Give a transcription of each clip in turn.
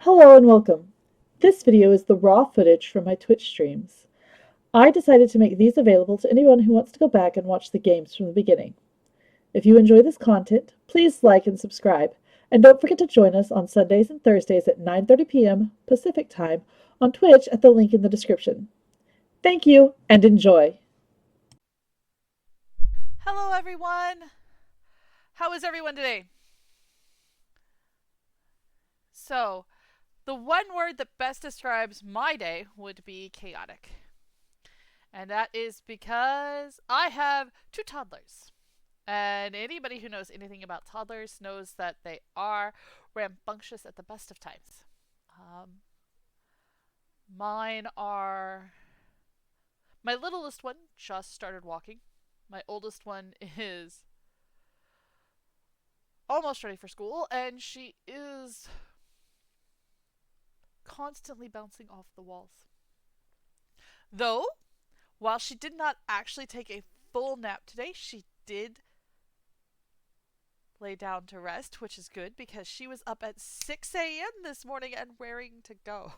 Hello and welcome. This video is the raw footage from my Twitch streams. I decided to make these available to anyone who wants to go back and watch the games from the beginning. If you enjoy this content, please like and subscribe, and don't forget to join us on Sundays and Thursdays at 9:30 p.m. Pacific Time on Twitch at the link in the description. Thank you and enjoy! Hello, everyone. How is everyone today? So, the one word that best describes my day would be chaotic. And that is because I have two toddlers. And anybody who knows anything about toddlers knows that they are rambunctious at the best of times. Mine are. My littlest one just started walking. My oldest one is almost ready for school, and she is constantly bouncing off the walls. Though, while she did not actually take a full nap today, she did lay down to rest, which is good because she was up at 6 a.m. this morning and raring to go.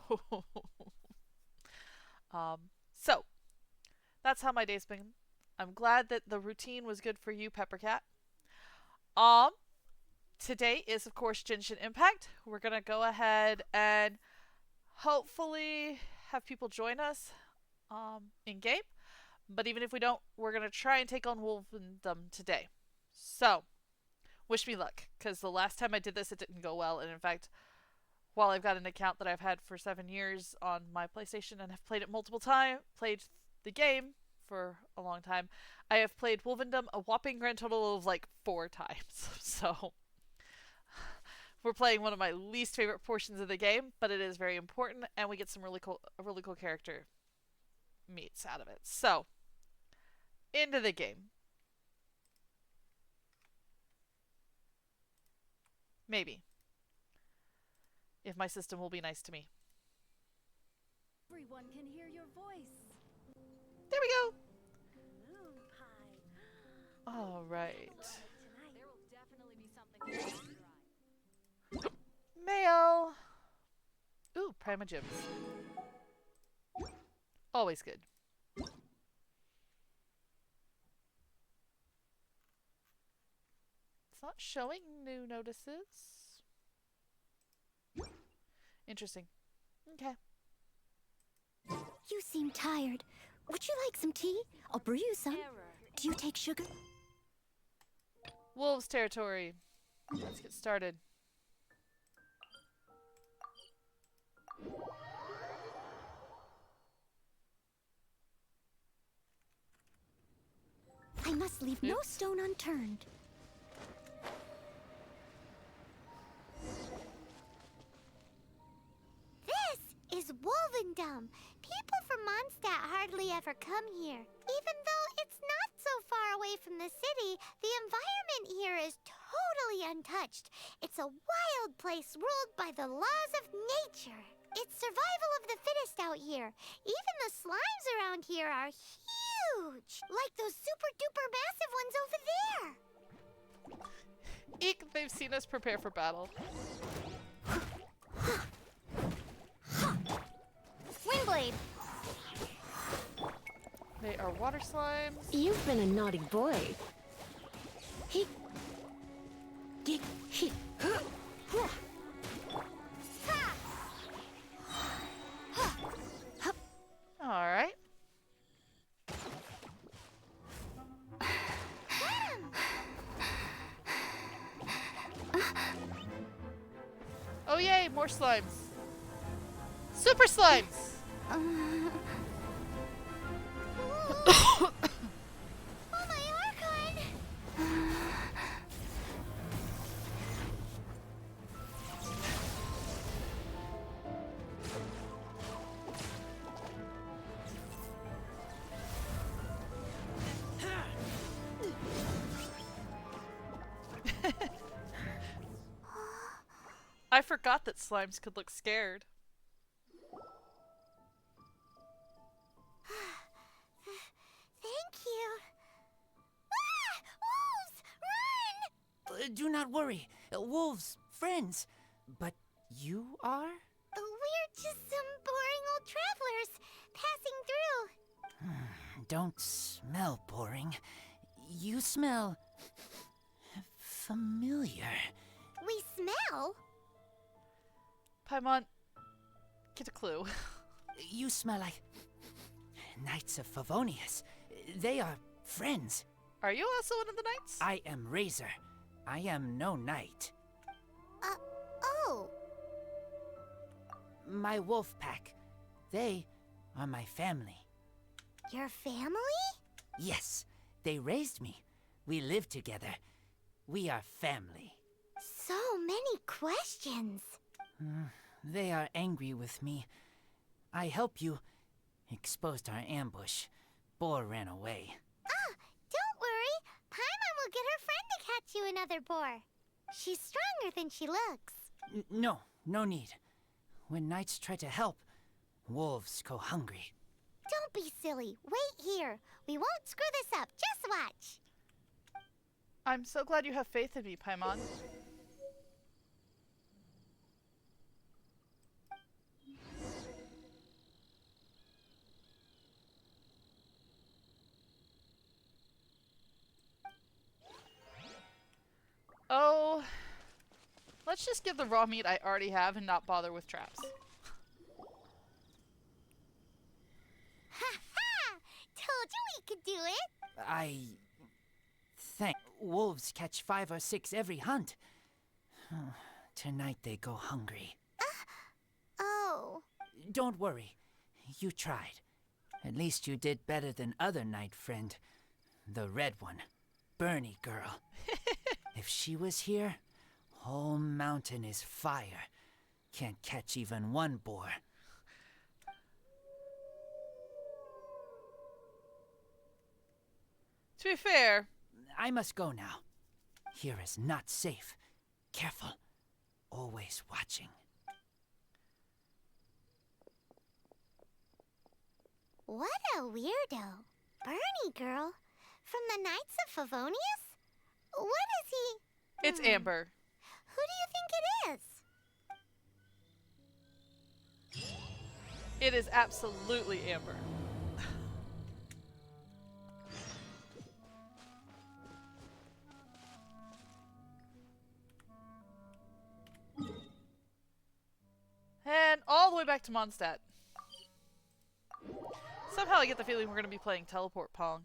So, that's how my day's been. I'm glad that the routine was good for you, Peppercat. Um, Today is, of course, Genshin Impact. We're going to go ahead and hopefully have people join us in game. But even if we don't, we're going to try and take on Wolfendom today. So, wish me luck, because the last time I did this, it didn't go well. And in fact, while I've got an account that I've had for 7 years on my PlayStation and have played it multiple times, played the game for a long time, I have played Wolfendom a whopping grand total of like 4 times. So, we're playing one of my least favorite portions of the game, but it is very important, and we get some really cool character meets out of it. So, into the game. Maybe. If my system will be nice to me. Everyone can hear your voice. There we go. Moon pie. All right. There will definitely be something to try. Mail. Ooh, Prima Gems. Always good. It's not showing new notices. Interesting. Okay. You seem tired. Would you like some tea? I'll brew you some. Do you take sugar? Wolves territory. Let's get started. I must leave no stone unturned. This is Wolvendom. People from Mondstadt hardly ever come here. Even though it's not so far away from the city, the environment here is totally untouched. It's a wild place ruled by the laws of nature. It's survival of the fittest out here. Even the slimes around here are huge. Like those super duper massive ones over there. Eek, they've seen us prepare for battle. Windblade. They are water slimes. You've been a naughty boy. He. Alright. Oh yay, more slimes. Super slimes! Oh, my Archon! I forgot that slimes could look scared. Thank you. Ah! Wolves! Run! Do not worry. Wolves, friends. But you are? Just some boring old travelers passing through. Don't smell boring. You smell familiar. We smell? Paimon, get a clue. You smell like Knights of Favonius. They are friends. Are you also one of the knights? I am Razor. I am no knight. Oh. My wolf pack. They are my family. Your family? Yes, they raised me. We live together. We are family. So many questions. They are angry with me. I help you. Exposed our ambush. Boar ran away. Don't worry. Paimon will get her friend to catch you another boar. She's stronger than she looks. No, no need. When knights try to help, wolves go hungry. Don't be silly. Wait here. We won't screw this up. Just watch. I'm so glad you have faith in me, Paimon. Oh, let's just give the raw meat I already have and not bother with traps. Ha ha! Told you we could do it. I think wolves catch 5 or 6 every hunt. Tonight they go hungry. Oh. Don't worry. You tried. At least you did better than other knight friend. The red one. Bernie girl. If she was here, whole mountain is fire. Can't catch even one boar. To be fair, I must go now. Here is not safe. Careful. Always watching. What a weirdo. Bernie girl. From the Knights of Favonius? What is he? it's Amber. Who do you think it is? It is absolutely Amber. And all the way back to Mondstadt. Somehow I get the feeling we're going to be playing Teleport Pong.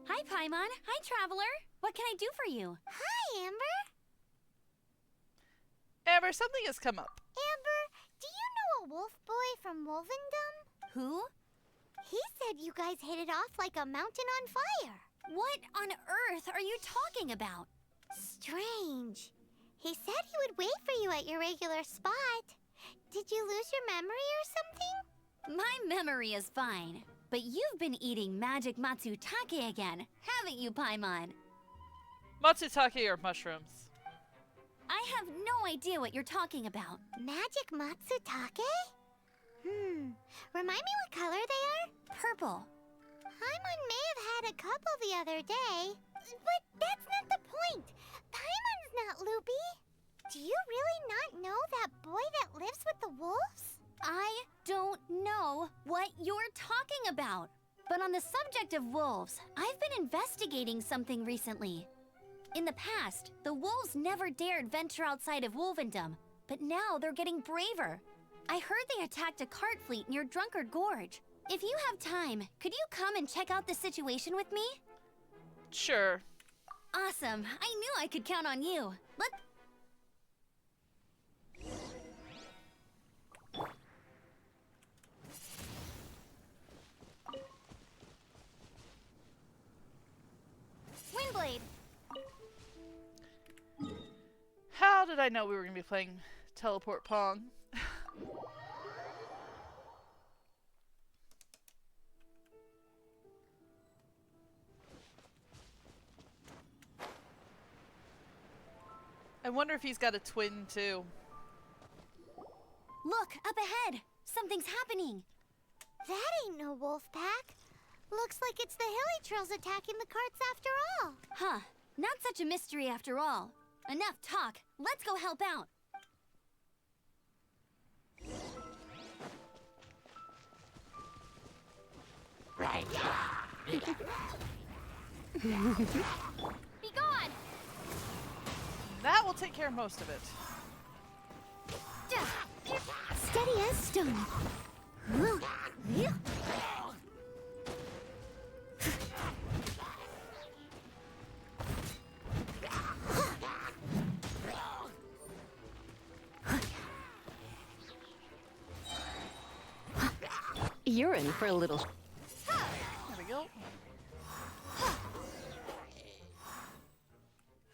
Hi, Paimon. Hi, Traveler. What can I do for you? Hi, Amber. Amber, something has come up. Amber, do you know a wolf boy from Wolvendom? Who? He said you guys hit it off like a mountain on fire. What on earth are you talking about? Strange. He said he would wait for you at your regular spot. Did you lose your memory or something? My memory is fine. But you've been eating magic matsutake again, haven't you, Paimon? Matsutake are mushrooms. I have no idea what you're talking about. Magic Matsutake? Remind me what color they are? Purple. Paimon may have had a couple the other day. But that's not the point. Paimon's not loopy. Do you really not know that boy that lives with the wolves? I don't know what you're talking about. But on the subject of wolves, I've been investigating something recently. In the past, the wolves never dared venture outside of Wolvendom, but now they're getting braver. I heard they attacked a cart fleet near Drunkard Gorge. If you have time, could you come and check out the situation with me? Sure. Awesome. I knew I could count on you. Windblade! How did I know we were going to be playing Teleport Pong? I wonder if he's got a twin too. Look, up ahead! Something's happening! That ain't no wolf pack. Looks like it's the hilly trails attacking the carts after all. Huh. Not such a mystery after all. Enough talk. Let's go help out. Be gone! That will take care of most of it. Steady as stone. You're in for a little. There we go.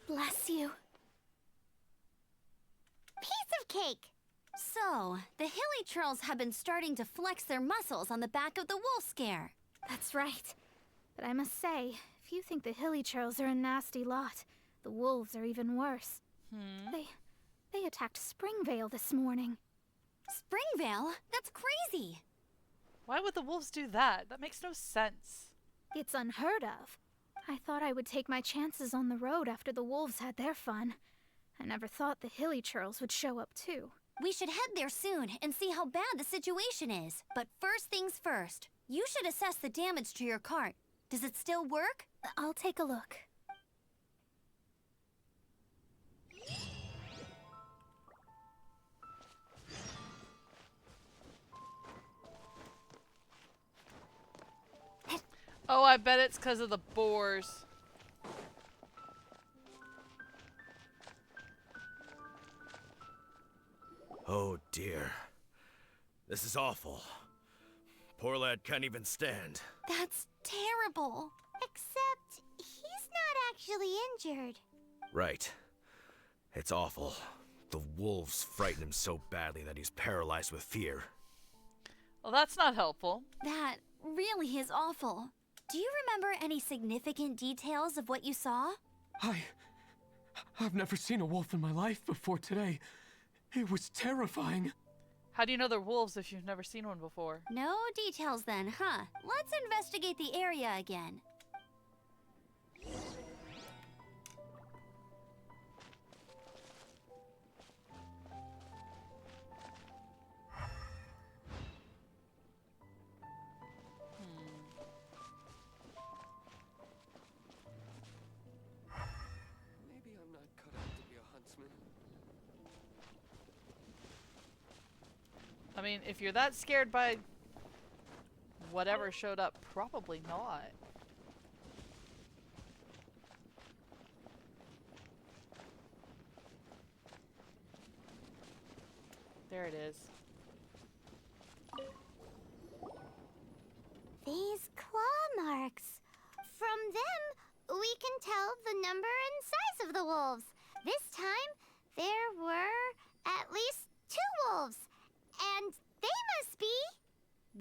Bless you. Piece of cake. So, the hilly trolls have been starting to flex their muscles on the back of the wolf scare. That's right. But I must say, if you think the hilly trolls are a nasty lot, the wolves are even worse. They attacked Springvale this morning. Springvale? That's crazy! Why would the wolves do that? That makes no sense. It's unheard of. I thought I would take my chances on the road after the wolves had their fun. I never thought the hilly trolls would show up too. We should head there soon and see how bad the situation is. But first things first, you should assess the damage to your cart. Does it still work? I'll take a look. Oh, I bet it's because of the boars. Oh dear. This is awful. Poor lad can't even stand. That's terrible. Except he's not actually injured. Right. It's awful. The wolves frighten him so badly that he's paralyzed with fear. Well, that's not helpful. That really is awful. Do you remember any significant details of what you saw? I've never seen a wolf in my life before today. It was terrifying. How do you know they're wolves if you've never seen one before? No details then, huh? Let's investigate the area again. Maybe I'm not cut out to be a huntsman. I mean, if you're that scared by whatever showed up, probably not. There it is. These claw marks. From them, we can tell the number and size of the wolves. This time, there were at least 2 wolves. And they must be...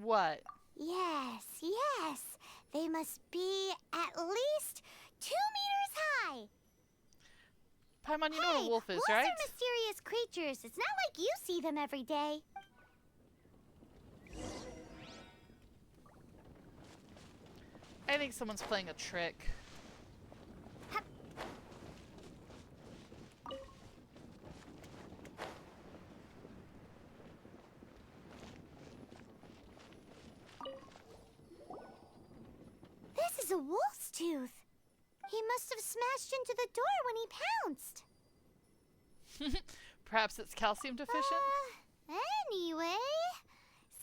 What? Yes, yes. They must be at least 2 meters high. Paimon, you know what a wolf is, wolves right? are mysterious creatures. It's not like you see them every day. I think someone's playing a trick. This is a wolf's tooth. He must have smashed into the door when he pounced. Perhaps it's calcium deficient? Anyway,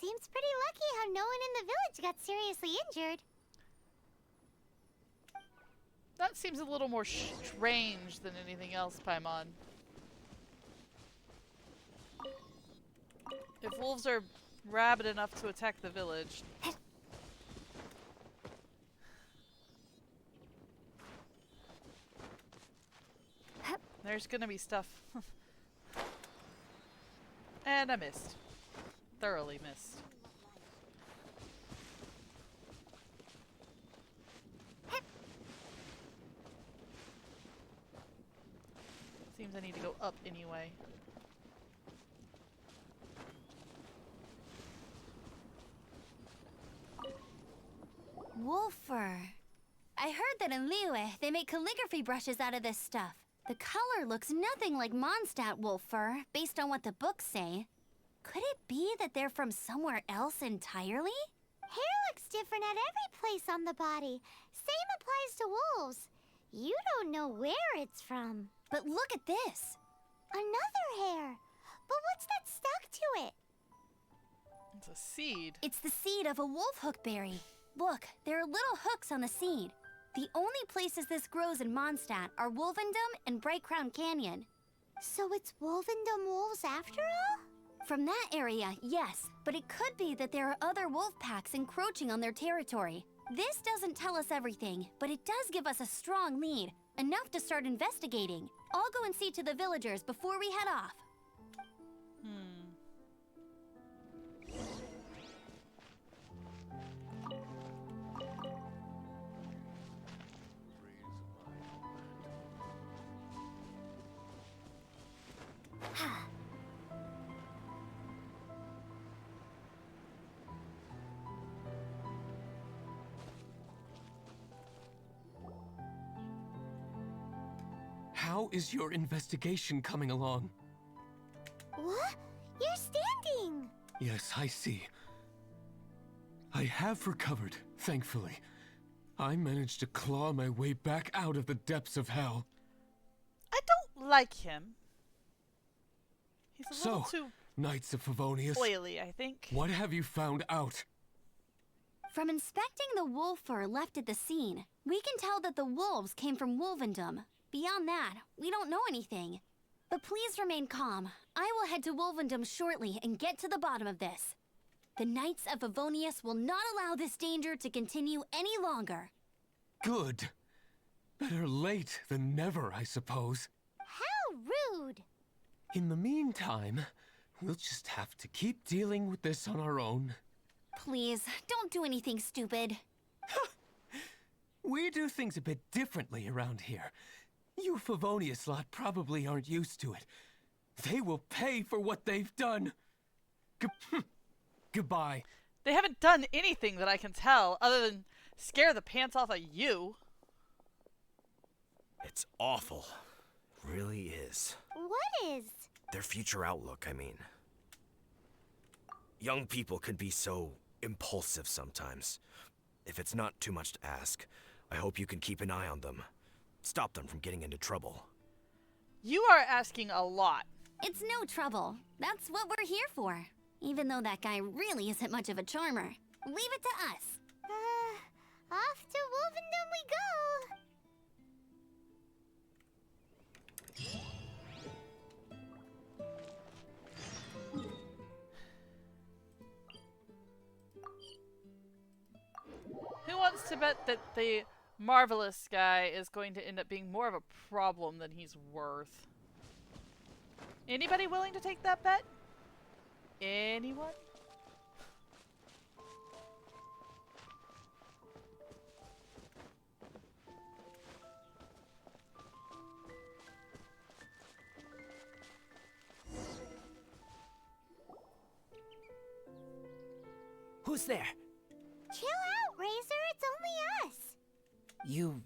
seems pretty lucky how no one in the village got seriously injured. That seems a little more strange than anything else, Paimon. If wolves are rabid enough to attack the village... There's gonna be stuff. And I missed. Thoroughly missed. seems I need to go up anyway. Wolf fur. I heard that in Liyue, they make calligraphy brushes out of this stuff. The color looks nothing like Mondstadt wolf fur, based on what the books say. Could it be that they're from somewhere else entirely? Hair looks different at every place on the body. Same applies to wolves. You don't know where it's from. But look at this. Another hair. But what's that stuck to it? It's a seed. It's the seed of a wolf hook berry. Look, there are little hooks on the seed. The only places this grows in Mondstadt are Wolvendom and Bright Crown Canyon. So it's Wolvendom wolves after all? From that area, yes, but it could be that there are other wolf packs encroaching on their territory. This doesn't tell us everything, but it does give us a strong lead, enough to start investigating. I'll go and see to the villagers before we head off. How is your investigation coming along? What? You're standing! Yes, I see. I have recovered, thankfully. I managed to claw my way back out of the depths of hell. I don't like him. He's a little too Knights of Favonius, oily, I think. what have you found out? From inspecting the wolf fur left at the scene, we can tell that the wolves came from Wolvendom. Beyond that, we don't know anything. But please remain calm. I will head to Wolvendom shortly and get to the bottom of this. The Knights of Favonius will not allow this danger to continue any longer. Good. Better late than never, I suppose. How rude! In the meantime, we'll just have to keep dealing with this on our own. Please, don't do anything stupid. We do things a bit differently around here. You Favonius lot probably aren't used to it. They will pay for what they've done. Goodbye. They haven't done anything that I can tell other than scare the pants off of you. It's awful. Really is. What is? Their future outlook, I mean. Young people can be so impulsive sometimes. If it's not too much to ask, I hope you can keep an eye on them. Stop them from getting into trouble. You are asking a lot. It's no trouble. That's what we're here for. Even though that guy really isn't much of a charmer. Leave it to us. Off to Wolvendom we go! Who wants to bet that the marvelous guy is going to end up being more of a problem than he's worth? Anybody willing to take that bet? Anyone? Who's there? Chill out, Razor. It's only us. You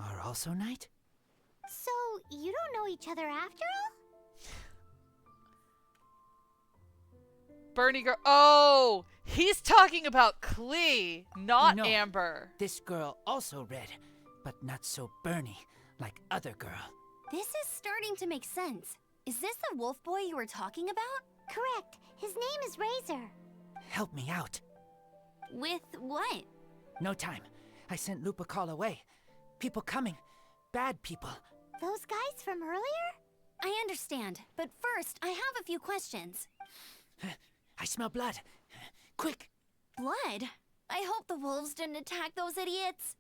are also Knight? So, you don't know each other after all? Bernie girl. Oh, he's talking about Klee, not No. Amber. This girl also red, but not so Bernie like other girl. This is starting to make sense. Is this the wolf boy you were talking about? Correct. His name is Razor. Help me out. With what? No time. I sent Lupercal away. People coming. Bad people. Those guys from earlier? I understand, but first, I have a few questions. I smell blood. Quick! Blood? I hope the wolves didn't attack those idiots.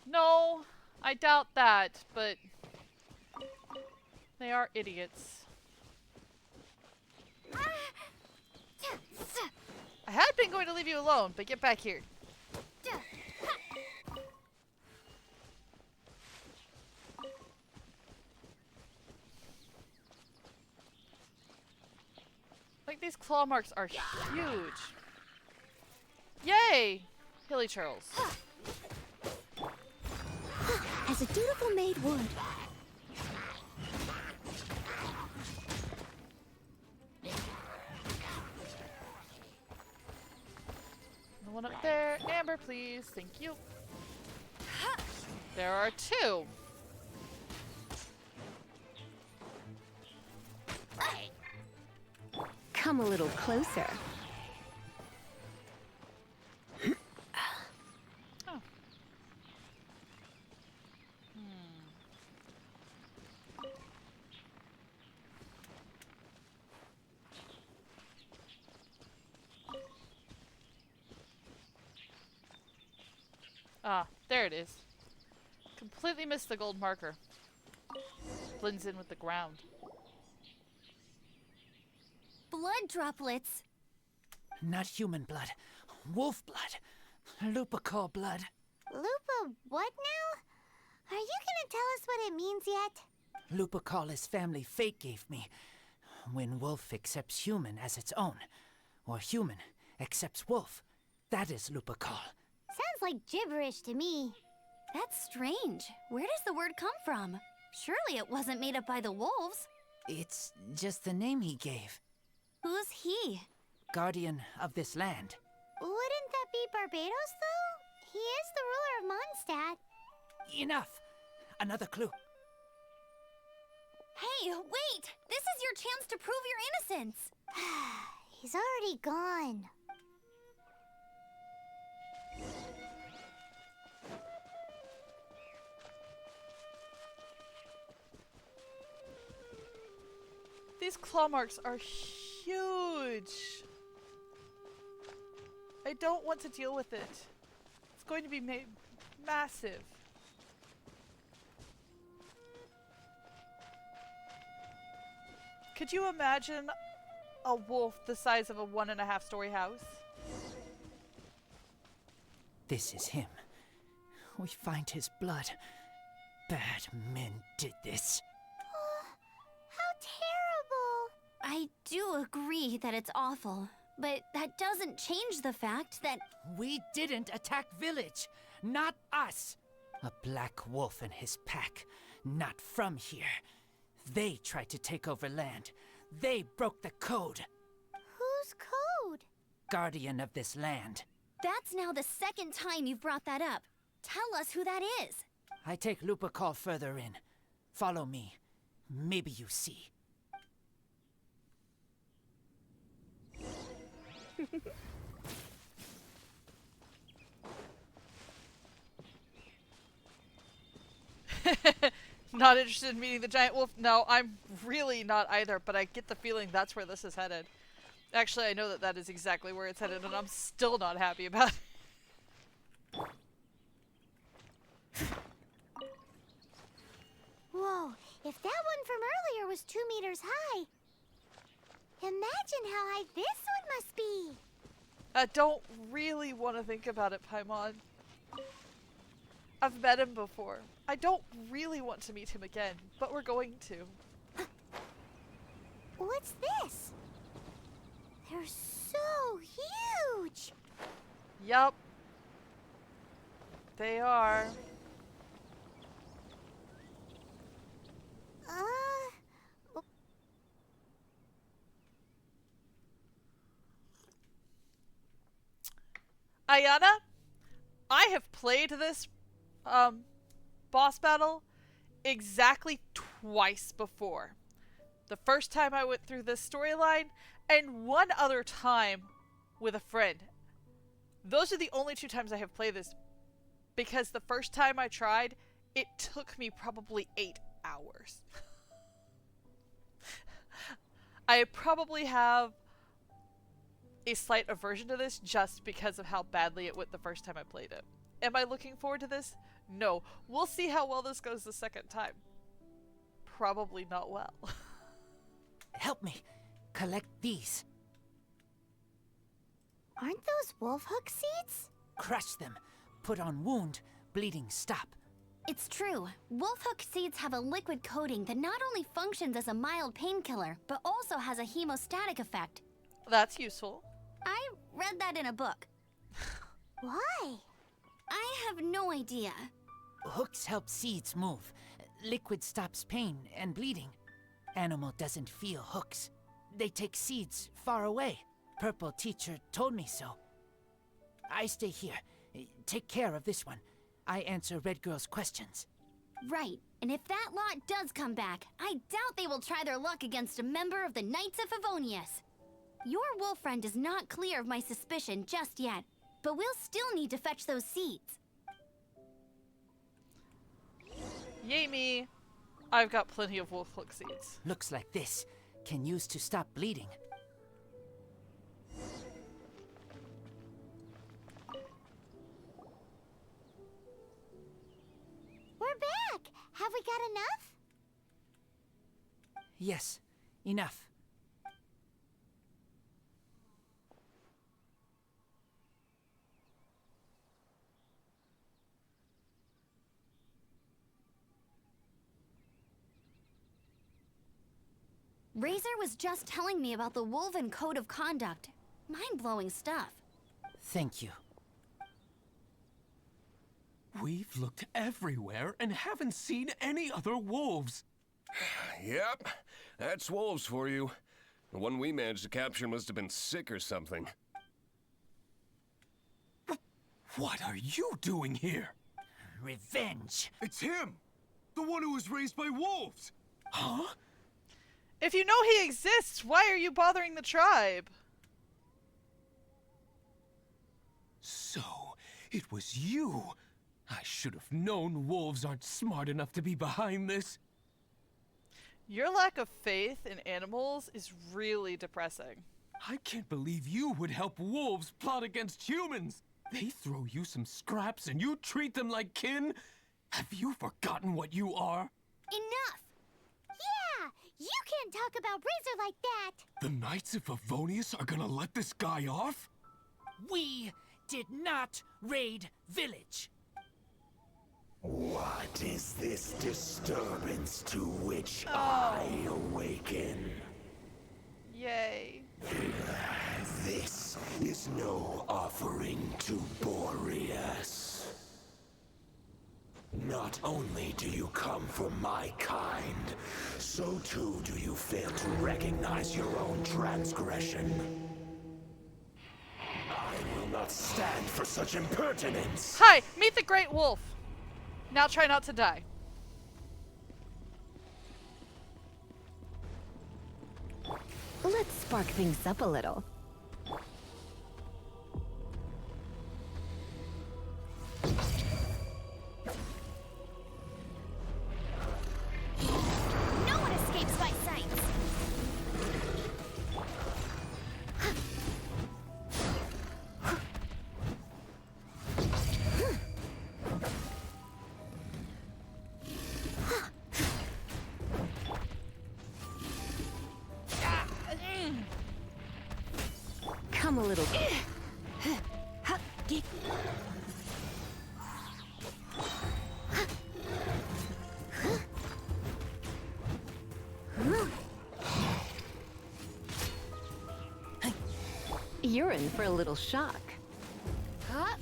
No, I doubt that, but they are idiots. I had been going to leave you alone, but get back here. think these claw marks are huge. Yay! Hilly Churls. As a dutiful maid would. The one up there. Amber, please. Thank you. There are 2. Come a little closer. Oh. Ah, there it is. Completely missed the gold marker. Blends in with the ground. Blood droplets. Not human blood. Wolf blood. Lupical blood. Lupa, what now? Are you gonna tell us what it means yet? Lupical is family fate gave me. When wolf accepts human as its own, or human accepts wolf, that is Lupical. Sounds like gibberish to me. That's strange. Where does the word come from? Surely it wasn't made up by the wolves. It's just the name he gave. Who's he? Guardian of this land. Wouldn't that be Barbados, though? He is the ruler of Mondstadt. Enough! Another clue. Hey, wait! This is your chance to prove your innocence! He's already gone. These claw marks are huge. I don't want to deal with it. It's going to be made massive. Could you imagine a wolf the size of a 1.5-story house? This is him. We find his blood. Bad men did this. How terrible. I do agree that it's awful, but that doesn't change the fact that We didn't attack village. Not us. A black wolf and his pack. Not from here. They tried to take over land. They broke the code. Whose code? Guardian of this land. that's now the second time you've brought that up. Tell us who that is. I take Lupical further in. Follow me. Maybe you see. Not interested in meeting the giant wolf? No, I'm really not either, but I get the feeling that's where this is headed. Actually, I know that that is exactly where it's headed, and I'm still not happy about it. Whoa, if that one from earlier was 2 meters high, imagine how high this one must be. I don't really want to think about it, Paimon. I've met him before. I don't really want to meet him again, but we're going to. What's this? They're so huge. Yup. They are. Ayana, I have played this boss battle exactly twice before. The first time I went through this storyline, and one other time with a friend. Those are the only 2 times I have played this, because the first time I tried, it took me probably 8 hours. I probably have a slight aversion to this just because of how badly it went the first time I played it. Am I looking forward to this? No. We'll see how well this goes the second time. Probably not well. Help me. Collect these. Aren't those wolf hook seeds? Crush them. Put on wound. Bleeding stop. It's true. Wolfhook seeds have a liquid coating that not only functions as a mild painkiller, but also has a hemostatic effect. That's useful. I read that in a book. Why? I have no idea. Hooks help seeds move. Liquid stops pain and bleeding. Animal doesn't feel hooks. They take seeds far away. Purple teacher told me so. I stay here. Take care of this one. I answer Red Girl's questions. Right, and if that lot does come back, I doubt they will try their luck against a member of the Knights of Favonius. Your wolf friend is not clear of my suspicion just yet, but we'll still need to fetch those seeds. Yay me! I've got plenty of wolf hook seeds. Looks like this. Can use to stop bleeding. We're back! Have we got enough? Yes, enough. Razor was just telling me about the Wolven Code of Conduct. Mind-blowing stuff. Thank you. We've looked everywhere and haven't seen any other wolves. Yep, that's wolves for you. The one we managed to capture must have been sick or something. What are you doing here? Revenge. It's him! The one who was raised by wolves! Huh? If you know he exists, why are you bothering the tribe? So, it was you. I should have known wolves aren't smart enough to be behind this. Your lack of faith in animals is really depressing. I can't believe you would help wolves plot against humans. They throw you some scraps and you treat them like kin? Have you forgotten what you are? Enough! Yeah! You can't talk about Razor like that! The Knights of Favonius are gonna let this guy off? We did not raid village. What is this disturbance to which I awaken? Yay. This is no offering to Boreas. Not only do you come from my kind, so too do you fail to recognize your own transgression. I will not stand for such impertinence. Hi, meet the Great Wolf. Now try not to die. Let's spark things up a little. No one escapes my sight. Come a little. You're in for a little shock. Huh?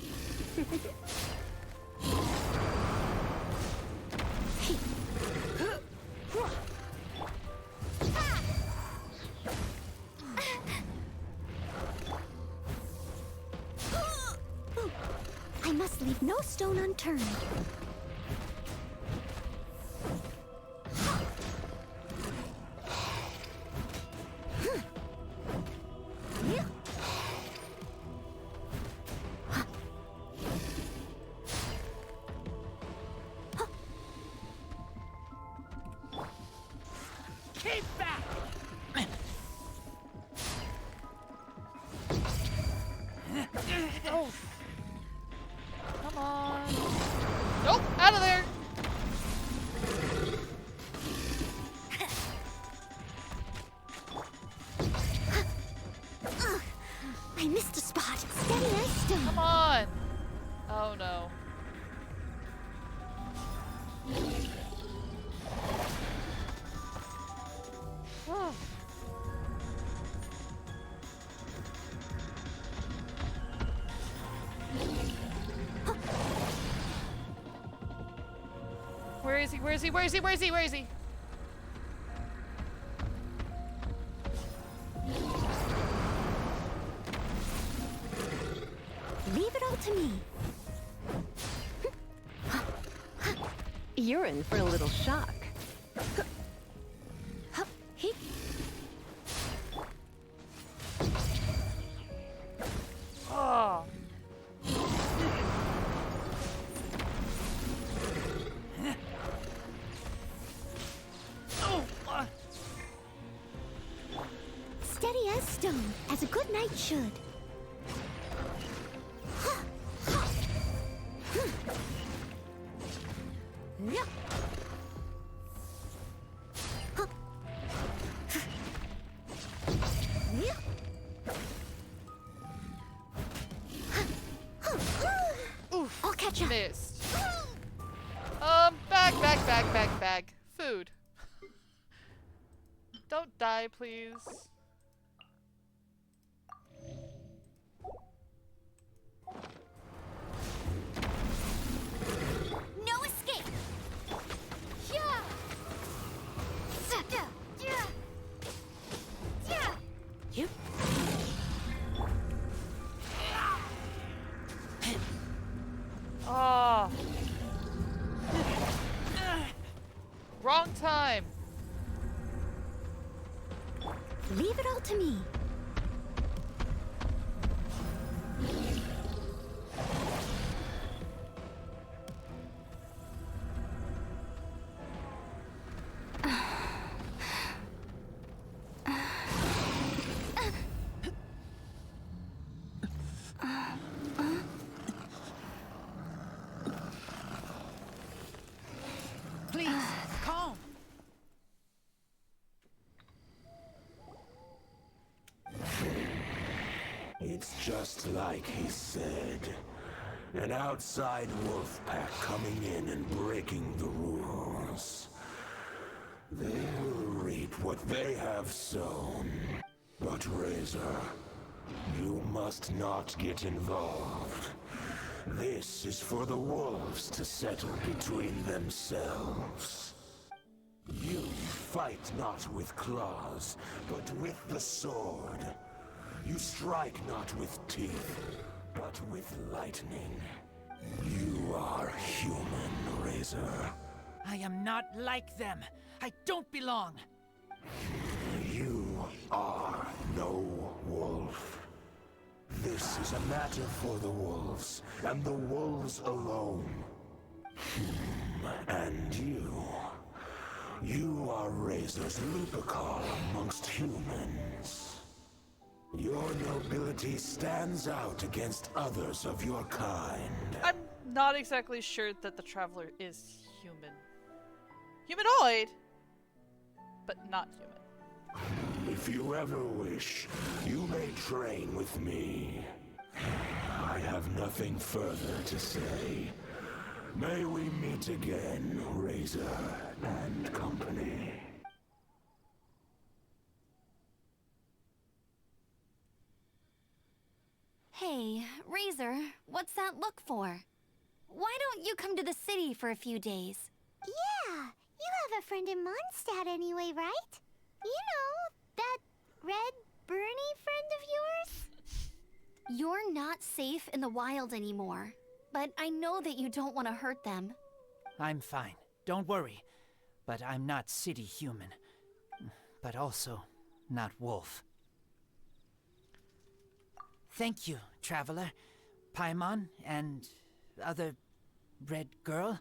I must leave no stone unturned. Keep back! Oh. Come on. Nope, out of there. I missed a spot. Steady as stone. Come on. Oh no. Where is he? Where is he? Where is he? Where is he? Where is he? Leave it all to me. You're in for a little shock. Oh. Steady as stone, as a good knight should. Oof. I'll catch up. Missed. Bag. Food. Don't die, please. No escape! Yeah! Yep. Ah. Wrong time. Leave it all to me. Please, calm. It's just like he said. An outside wolf pack coming in and breaking the rules. They will reap what they have sown. But Razor, you must not get involved. This is for the wolves to settle between themselves. You fight not with claws, but with the sword. You strike not with teeth, but with lightning. You are human, Razor. I am not like them. I don't belong. You are no wolf. This is a matter for the wolves, and the wolves alone. And you... You are Razor's Lupercal amongst humans. Your nobility stands out against others of your kind. I'm not exactly sure that the Traveler is human. Humanoid, but not human. If you ever wish, you may train with me. I have nothing further to say. May we meet again, Razor and company. Hey, Razor, what's that look for? Why don't you come to the city for a few days? Yeah, you have a friend in Mondstadt anyway, right? You know, that red Bernie friend of yours? You're not safe in the wild anymore, but I know that you don't want to hurt them. I'm fine. Don't worry. But I'm not city human. But also not wolf. Thank you, Traveler, Paimon, and other red girl.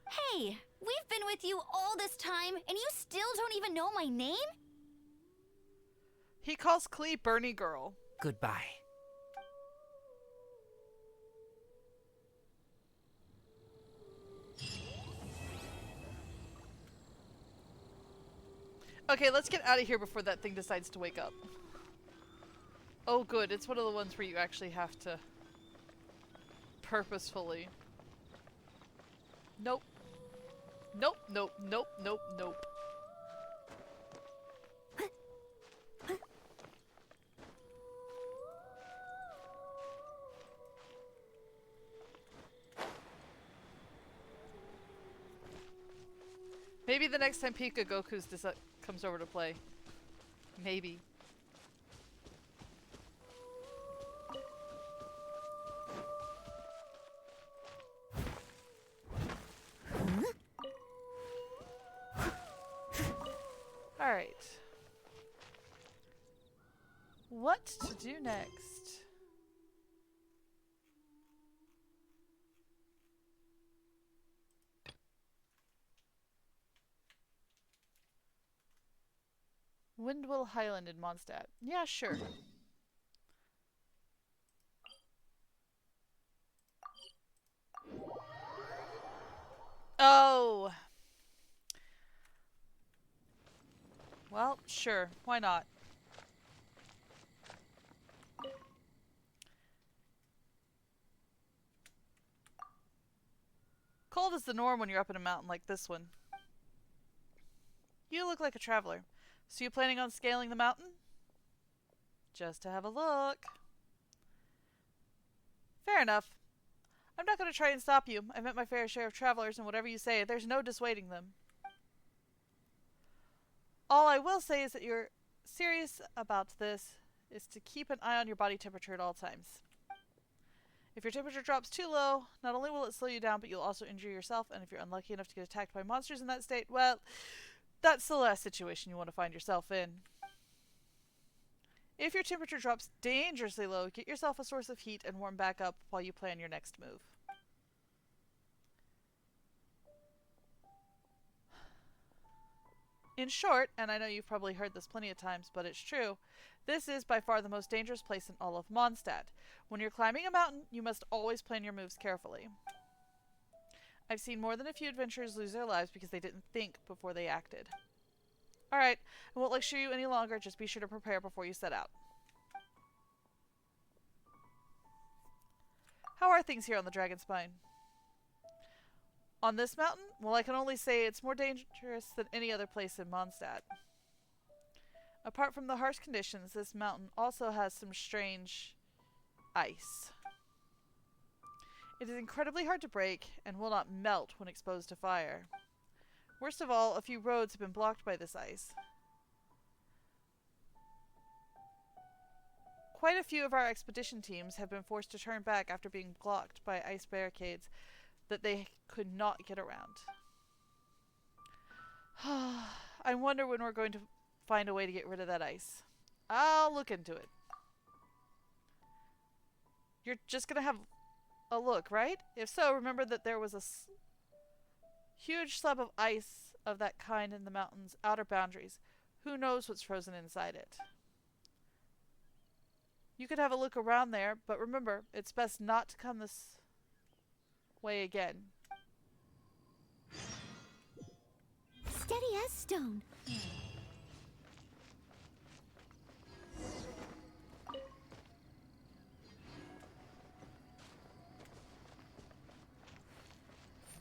Hey, we've been with you all this time, and you still don't even know my name? He calls Klee Bernie Girl. Goodbye. Okay, let's get out of here before that thing decides to wake up. Oh good, it's one of the ones where you actually have to purposefully. Nope. Nope, nope, nope, nope, nope. Maybe the next time Pika Goku's comes over to play. Maybe. Alright. What to do next? Windwell Highland in Mondstadt. Yeah, sure. Oh! Well, sure. Why not? Cold is the norm when you're up in a mountain like this one. You look like a traveler. So you planning on scaling the mountain? Just to have a look. Fair enough. I'm not going to try and stop you. I've met my fair share of travelers, and whatever you say, there's no dissuading them. All I will say is that you're serious about this is to keep an eye on your body temperature at all times. If your temperature drops too low, not only will it slow you down, but you'll also injure yourself, and if you're unlucky enough to get attacked by monsters in that state, well, that's the last situation you want to find yourself in. If your temperature drops dangerously low, get yourself a source of heat and warm back up while you plan your next move. In short, and I know you've probably heard this plenty of times, but it's true, this is by far the most dangerous place in all of Mondstadt. When you're climbing a mountain, you must always plan your moves carefully. I've seen more than a few adventurers lose their lives because they didn't think before they acted. Alright, I won't lecture you any longer, just be sure to prepare before you set out. How are things here on the Dragonspine? On this mountain? Well, I can only say it's more dangerous than any other place in Mondstadt. Apart from the harsh conditions, this mountain also has some strange ice. It is incredibly hard to break and will not melt when exposed to fire. Worst of all, a few roads have been blocked by this ice. Quite a few of our expedition teams have been forced to turn back after being blocked by ice barricades that they could not get around. I wonder when we're going to find a way to get rid of that ice. I'll look into it. You're just gonna have a look, right? If so, remember that there was a huge slab of ice of that kind in the mountain's outer boundaries. Who knows what's frozen inside it? You could have a look around there, but remember, it's best not to come this way again. Steady as stone.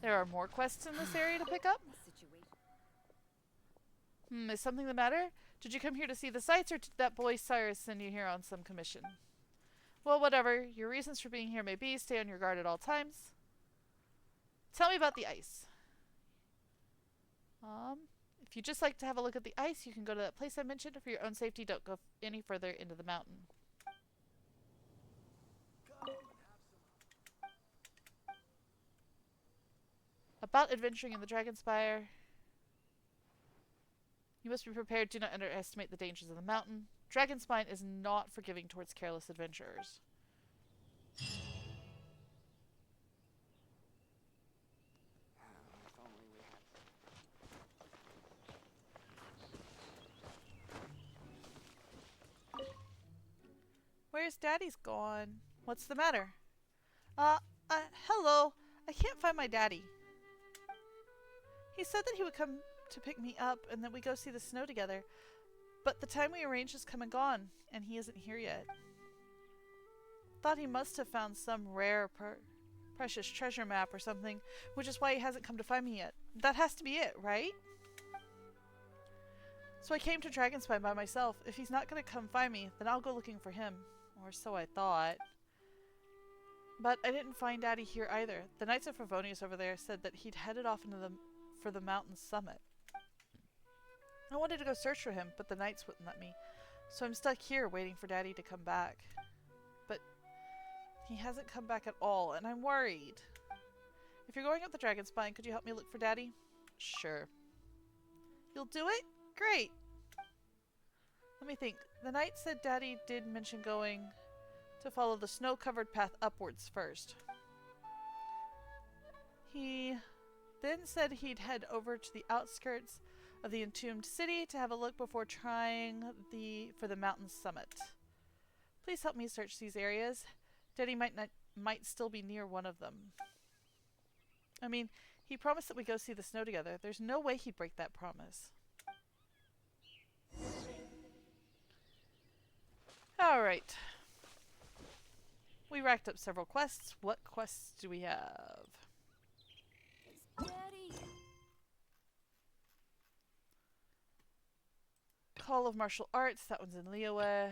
There are more quests in this area to pick up? Is something the matter? Did you come here to see the sights, or did that boy Cyrus send you here on some commission? Well, whatever your reasons for being here may be, stay on your guard at all times. Tell me about the ice. If you'd just like to have a look at the ice, you can go to that place I mentioned. For your own safety, don't go any further into the mountain. About adventuring in the Dragonspire. You must be prepared. Do not underestimate the dangers of the mountain. Dragonspine is not forgiving towards careless adventurers. Where's Daddy's gone? What's the matter? Hello. I can't find my daddy. He said that he would come to pick me up and that we go see the snow together. But the time we arranged has come and gone, and he isn't here yet. Thought he must have found some rare, precious treasure map or something, which is why he hasn't come to find me yet. That has to be it, right? So I came to Dragonspine by myself. If he's not going to come find me, then I'll go looking for him. Or so I thought. But I didn't find Daddy here either. The Knights of Favonius over there said that he'd headed off into for the mountain summit. I wanted to go search for him, but the knights wouldn't let me. So I'm stuck here waiting for Daddy to come back. But he hasn't come back at all, and I'm worried. If you're going up the Dragon Spine, could you help me look for Daddy? Sure. You'll do it? Great! Let me think. The knight said Daddy did mention going to follow the snow-covered path upwards first. He then said he'd head over to the outskirts of the entombed city to have a look before trying for the mountain summit. Please help me search these areas. Daddy might still be near one of them. I mean, he promised that we go see the snow together. There's no way he'd break that promise. Alright. We racked up several quests. What quests do we have? Daddy. Call of Martial Arts. That one's in Liyue.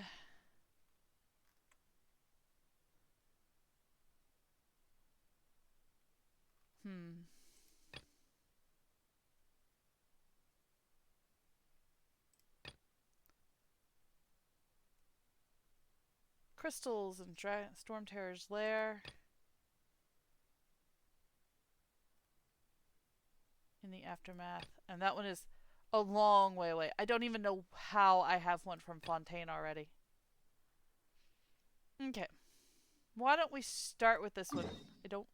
Crystals and Storm Terror's Lair. In the Aftermath. And that one is a long way away. I don't even know how I have one from Fontaine already. Okay. Why don't we start with this one? I don't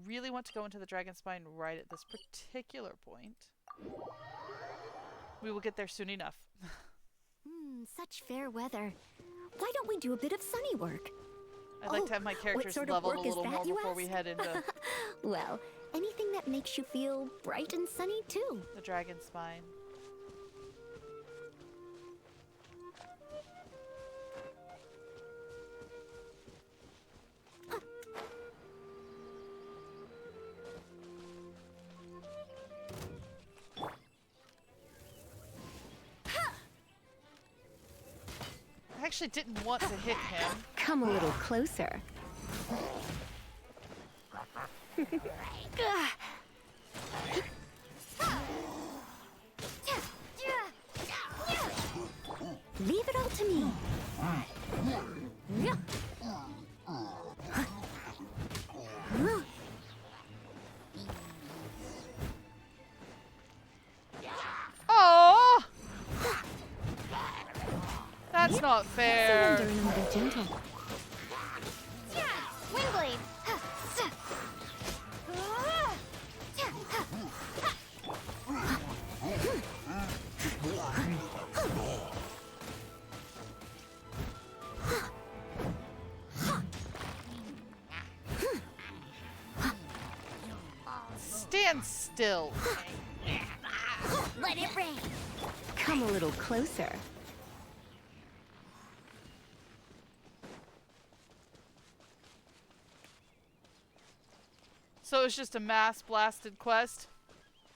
really want to go into the Dragon Spine right at this particular point. We will get there soon enough. Such fair weather. Why don't we do a bit of sunny work? I'd like to have my characters leveled a little more before we head into Well, anything that makes you feel bright and sunny too. the Dragon Spine. I actually didn't want to hit him. Come a little closer. Leave it all to me. Oh! That's not fair. Surrender and be gentle. Windblade. Stand still. Let it rain. Come a little closer. So it's just a mass blasted quest?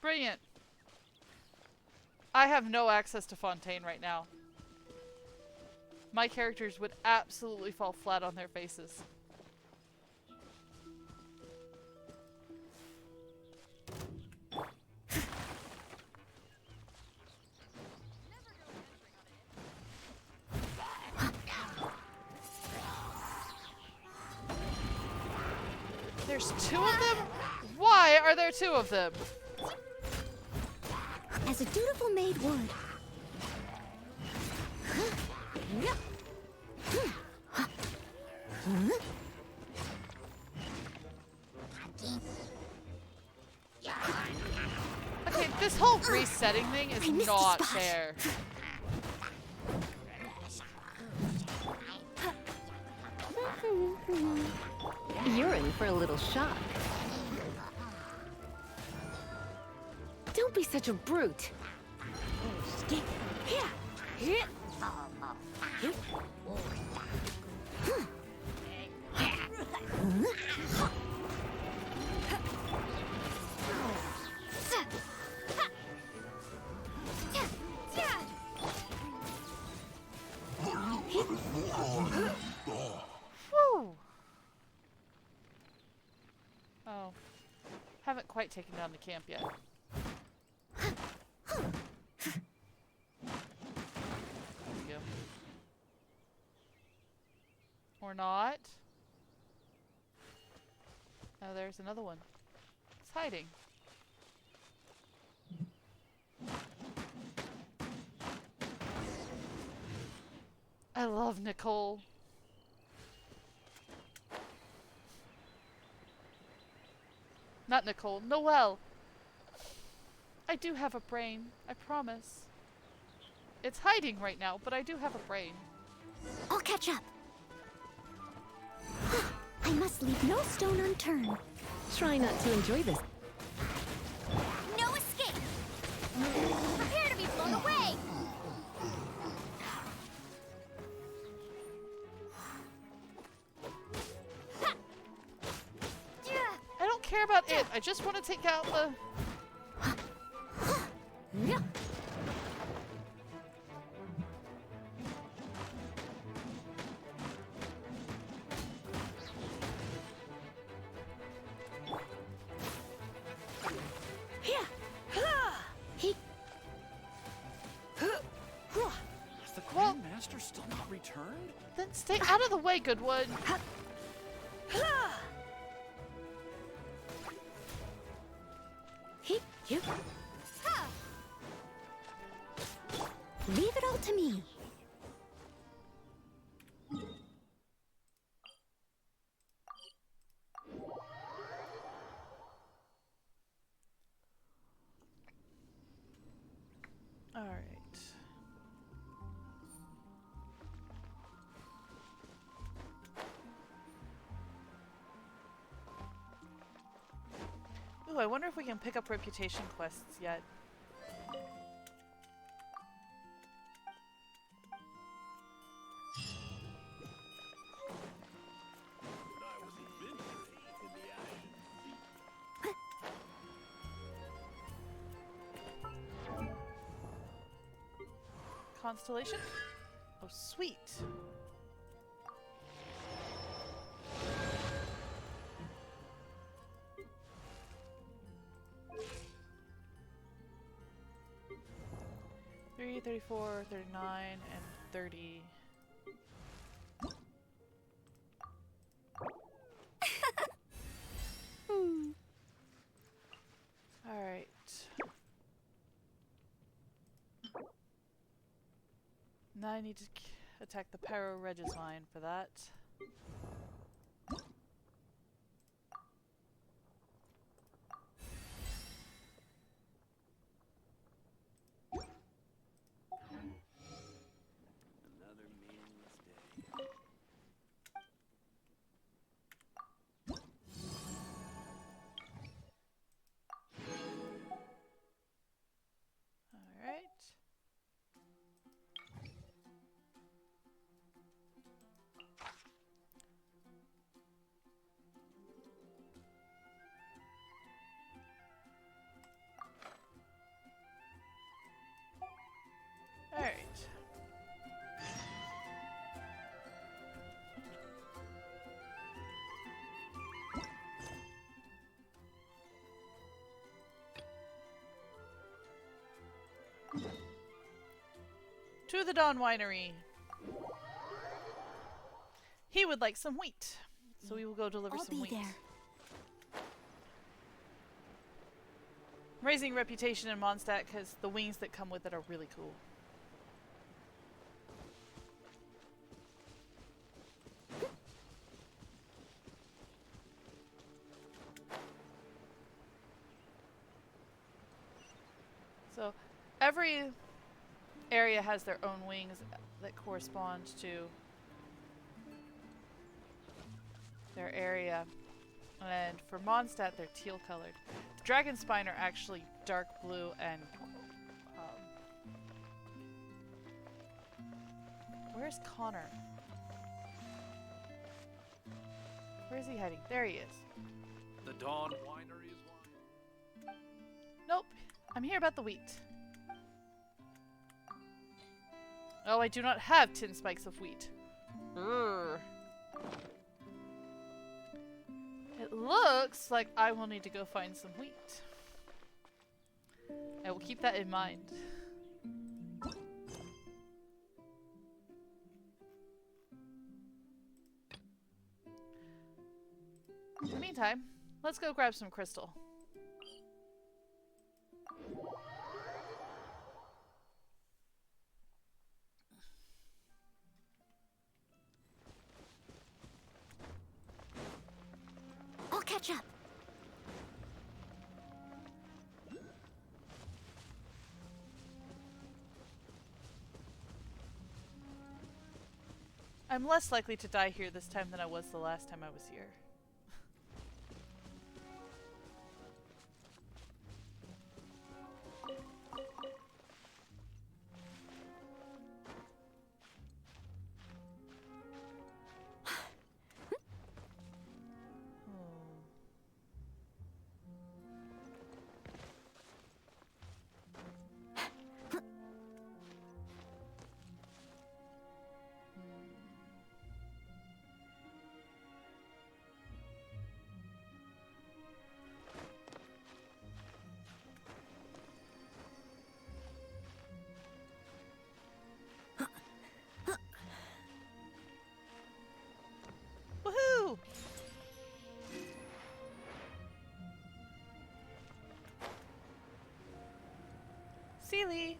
Brilliant. I have no access to Fontaine right now. My characters would absolutely fall flat on their faces. There's two of them? Why are there two of them? As a dutiful maid would. Okay, this whole resetting thing is not fair. You're in for a little shock. Don't be such a brute. Whew. Oh. Haven't quite taken down the camp yet. Or not. Oh, there's another one. It's hiding. I love Nicole. Not Nicole. Noelle. I do have a brain. I promise. It's hiding right now, but I do have a brain. I'll catch up. I must leave no stone unturned. Try not to enjoy this. No escape! Prepare to be blown away! I don't care about it. I just want to take out the... Has the Grand Master still not returned? Then stay out of the way, Goodwood. Leave it all to me. All right. Ooh, I wonder if we can pick up reputation quests yet. Constellation? Oh, sweet. Three, 34, 39, and 30. All right. Now I need to attack the Pyro Regisvine for that. Another meaningless day. All right. All right. To the Dawn Winery. He would like some wheat, so we will go deliver I'll some be wheat. there. I'm raising reputation in Mondstadt because the wings that come with it are really cool. So every area has their own wings that correspond to their area. And for Mondstadt, they're teal colored. The Dragonspine are actually dark blue and... where's Connor? Where is he heading? There he is. The Dawn Winery is wine. Nope. I'm here about the wheat. Oh, I do not have 10 spikes of wheat. Urgh. It looks like I will need to go find some wheat. I will keep that in mind. In the meantime, let's go grab some crystal. I'll catch up. I'm less likely to die here this time than I was the last time I was here. Woohoo! Sealy!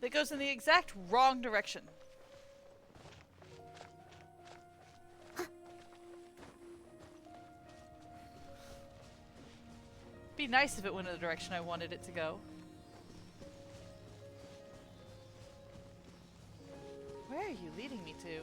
That goes in the exact wrong direction. Be nice if it went in the direction I wanted it to go. Where are you leading me to?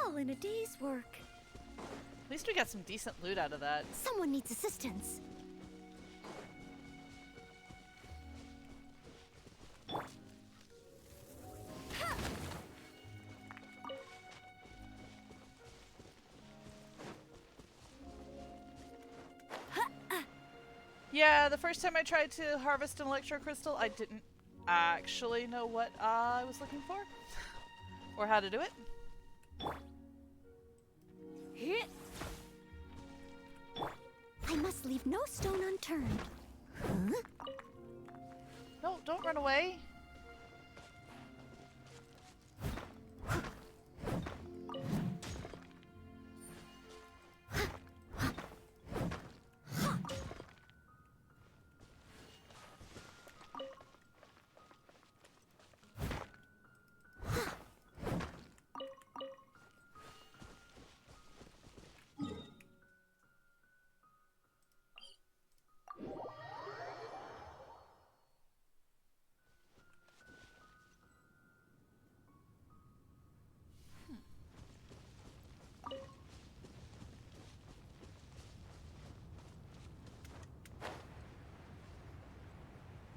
All in a day's work. At least we got some decent loot out of that. Someone needs assistance. Yeah, the first time I tried to harvest an electro crystal, I didn't actually know what I was looking for. Or how to do it. I must leave no stone unturned. Huh? No, don't run away.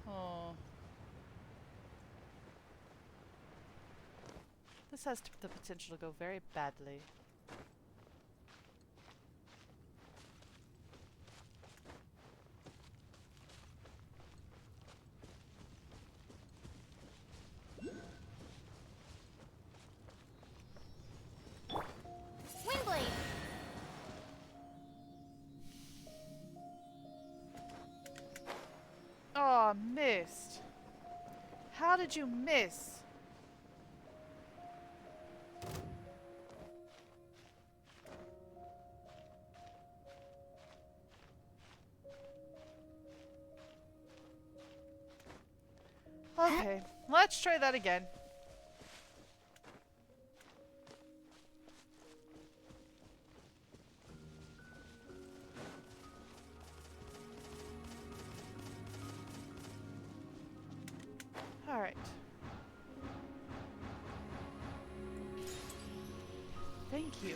Oh. This has the potential to go very badly. Windblade! Oh, missed. How did you miss? Okay, let's try that again. All right. Thank you.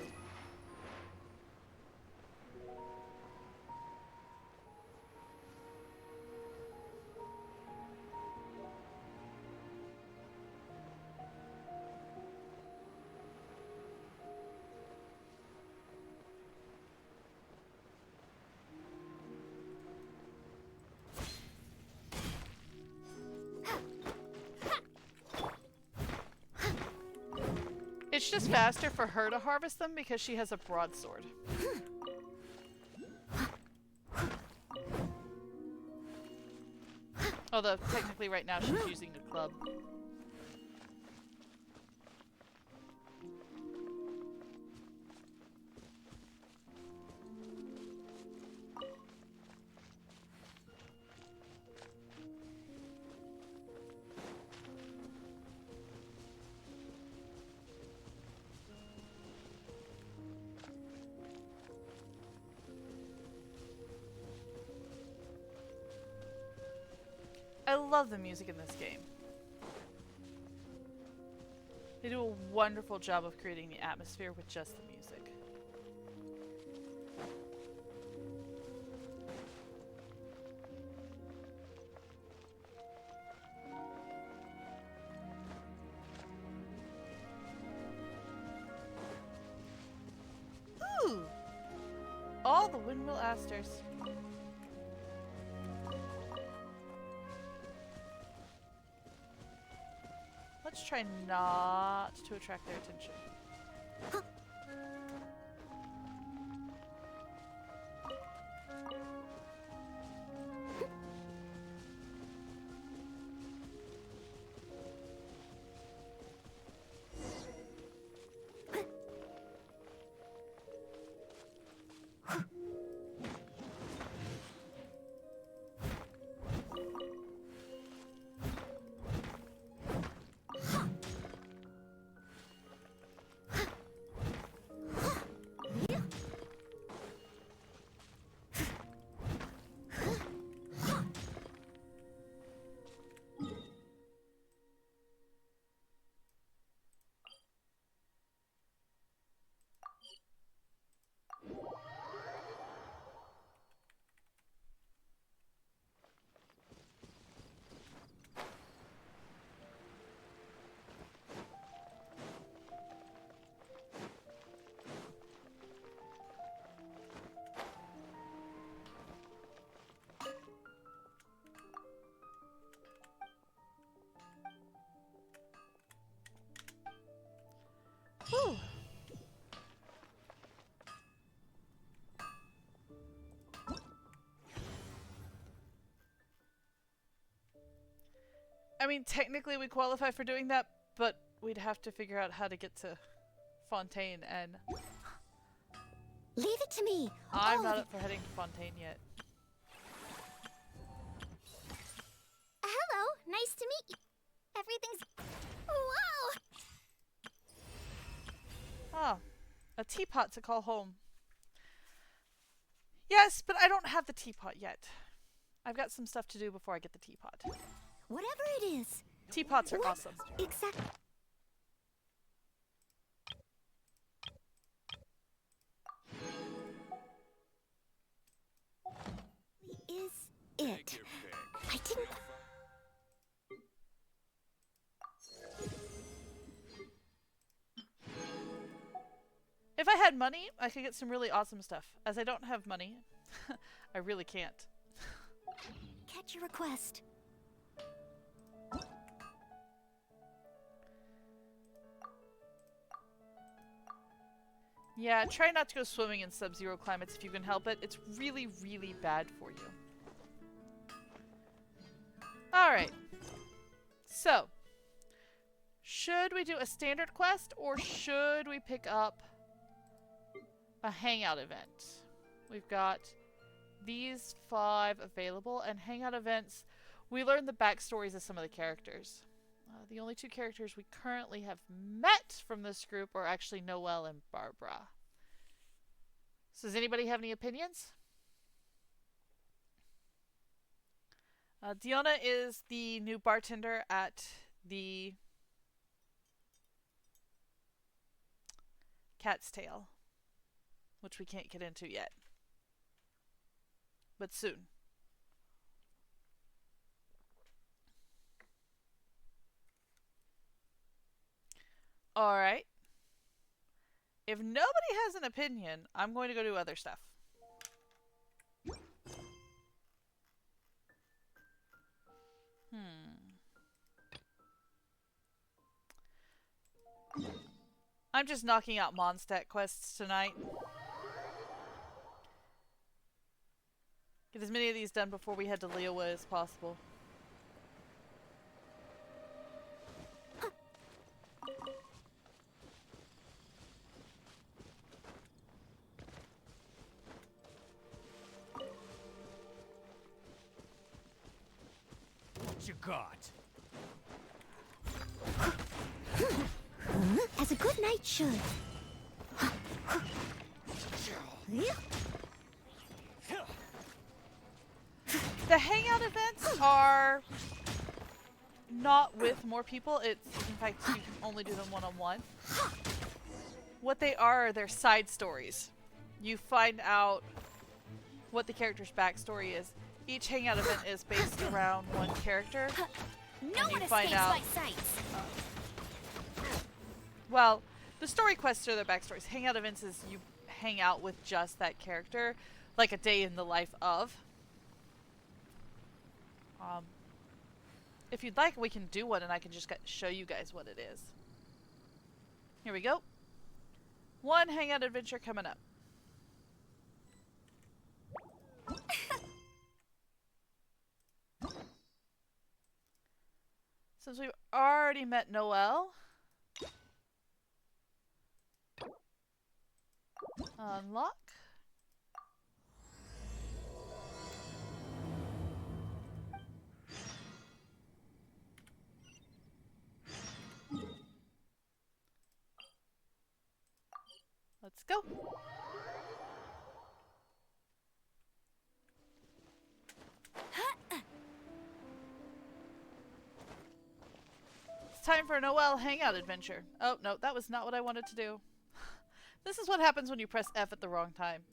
it's just faster for her to harvest them because she has a broadsword. Although, technically right now she's using a club. I love the music in this game. They do a wonderful job of creating the atmosphere with just the music. Ooh! All the Windmill Asters. Let's try not to attract their attention. Whew. I mean, technically we qualify for doing that, but we'd have to figure out how to get to Fontaine, and Leave it to me. I'm not up for heading to Fontaine yet. Hello, nice to meet you. Everything's... Whoa! Ah, a teapot to call home. Yes, but I don't have the teapot yet. I've got some stuff to do before I get the teapot. Whatever it is. Teapots are awesome. Exactly. Is it? I didn't. If I had money, I could get some really awesome stuff. As I don't have money, I really can't. Catch your request. Yeah, try not to go swimming in sub-zero climates if you can help it. It's really, really bad for you. Alright. So, should we do a standard quest or should we pick up a hangout event? We've got these 5 available, and hangout events, we learn the backstories of some of the characters. The only 2 characters we currently have met from this group are actually Noelle and Barbara. So does anybody have any opinions? Diona is the new bartender at the Cat's Tail, which we can't get into yet, but soon. Alright. If nobody has an opinion, I'm going to go do other stuff. I'm just knocking out Mondstadt quests tonight. Get as many of these done before we head to Liyue as possible. What you got? As a good knight should. The hangout events are not with more people. It's, in fact, you can only do them one-on-one. What they are, they're side stories. You find out what the character's backstory is. Each hangout event is based around one character. No one find escapes out- my sights. Well, the story quests are their backstories. Hangout events is you hang out with just that character, like a day in the life of. If you'd like, we can do one and I can just show you guys what it is. Here we go. One hangout adventure coming up. Since we've already met Noelle, unlock. Let's go. It's time for a Noelle hangout adventure. Oh, no, that was not what I wanted to do. This is what happens when you press F at the wrong time.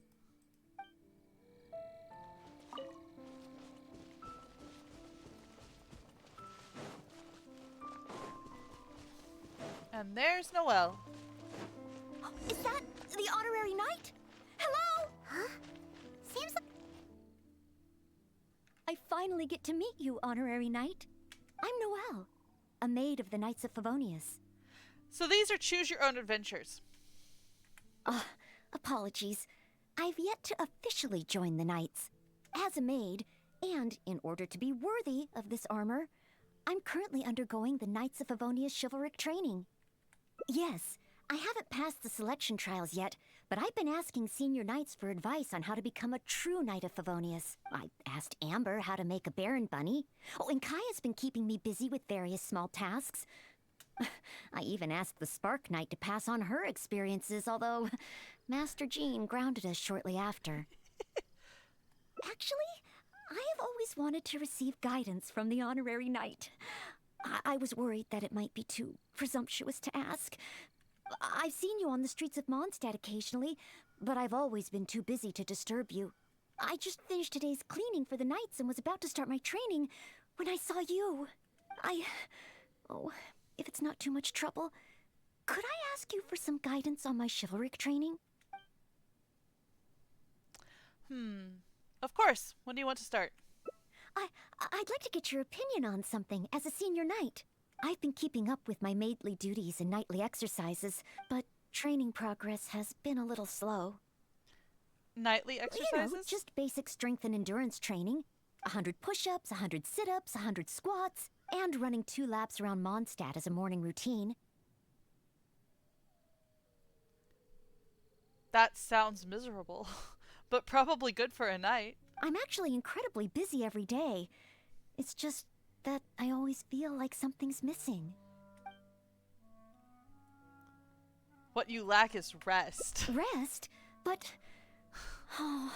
And there's Noelle. Is that the honorary knight? Hello? Huh? Seems like... I finally get to meet you, honorary knight. I'm Noelle, a maid of the Knights of Favonius. So these are choose your own adventures. Apologies. I've yet to officially join the Knights. As a maid, and in order to be worthy of this armor, I'm currently undergoing the Knights of Favonius chivalric training. Yes, I haven't passed the selection trials yet, but I've been asking senior knights for advice on how to become a true Knight of Favonius. I asked Amber how to make a Baron bunny. Oh, and Kaya's been keeping me busy with various small tasks. I even asked the Spark Knight to pass on her experiences, although Master Jean grounded us shortly after. Actually, I have always wanted to receive guidance from the honorary knight. I was worried that it might be too presumptuous to ask. I've seen you on the streets of Mondstadt occasionally, but I've always been too busy to disturb you. I just finished today's cleaning for the Knights and was about to start my training when I saw you. Oh, if it's not too much trouble, could I ask you for some guidance on my chivalric training? Of course. When do you want to start? I'd like to get your opinion on something as a senior knight. I've been keeping up with my maidly duties and knightly exercises, but training progress has been a little slow. Nightly exercises? You know, just basic strength and endurance training. 100 push-ups, 100 sit-ups, 100 squats, and running 2 laps around Mondstadt as a morning routine. That sounds miserable, but probably good for a knight. I'm actually incredibly busy every day. It's just that I always feel like something's missing. What you lack is rest. Rest? But... oh,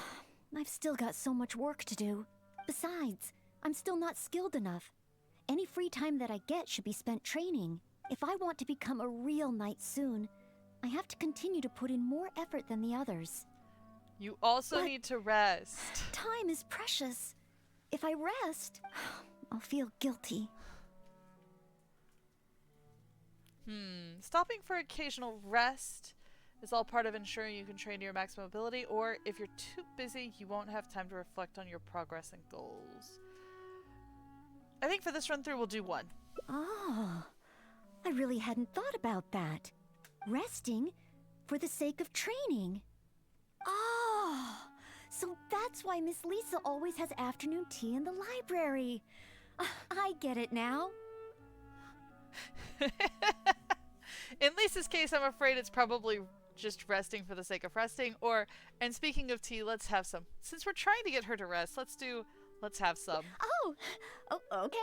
I've still got so much work to do. Besides, I'm still not skilled enough. Any free time that I get should be spent training. If I want to become a real knight soon, I have to continue to put in more effort than the others. You also need to rest. Time is precious. If I rest, I'll feel guilty. Stopping for occasional rest is all part of ensuring you can train to your maximum ability, or if you're too busy, you won't have time to reflect on your progress and goals. I think for this run through, we'll do one. Oh, I really hadn't thought about that. Resting for the sake of training. Oh, so that's why Miss Lisa always has afternoon tea in the library. I get it now. In Lisa's case, I'm afraid it's probably just resting for the sake of resting. Or, and speaking of tea, let's have some. Since we're trying to get her to rest, let's have some. Oh, okay.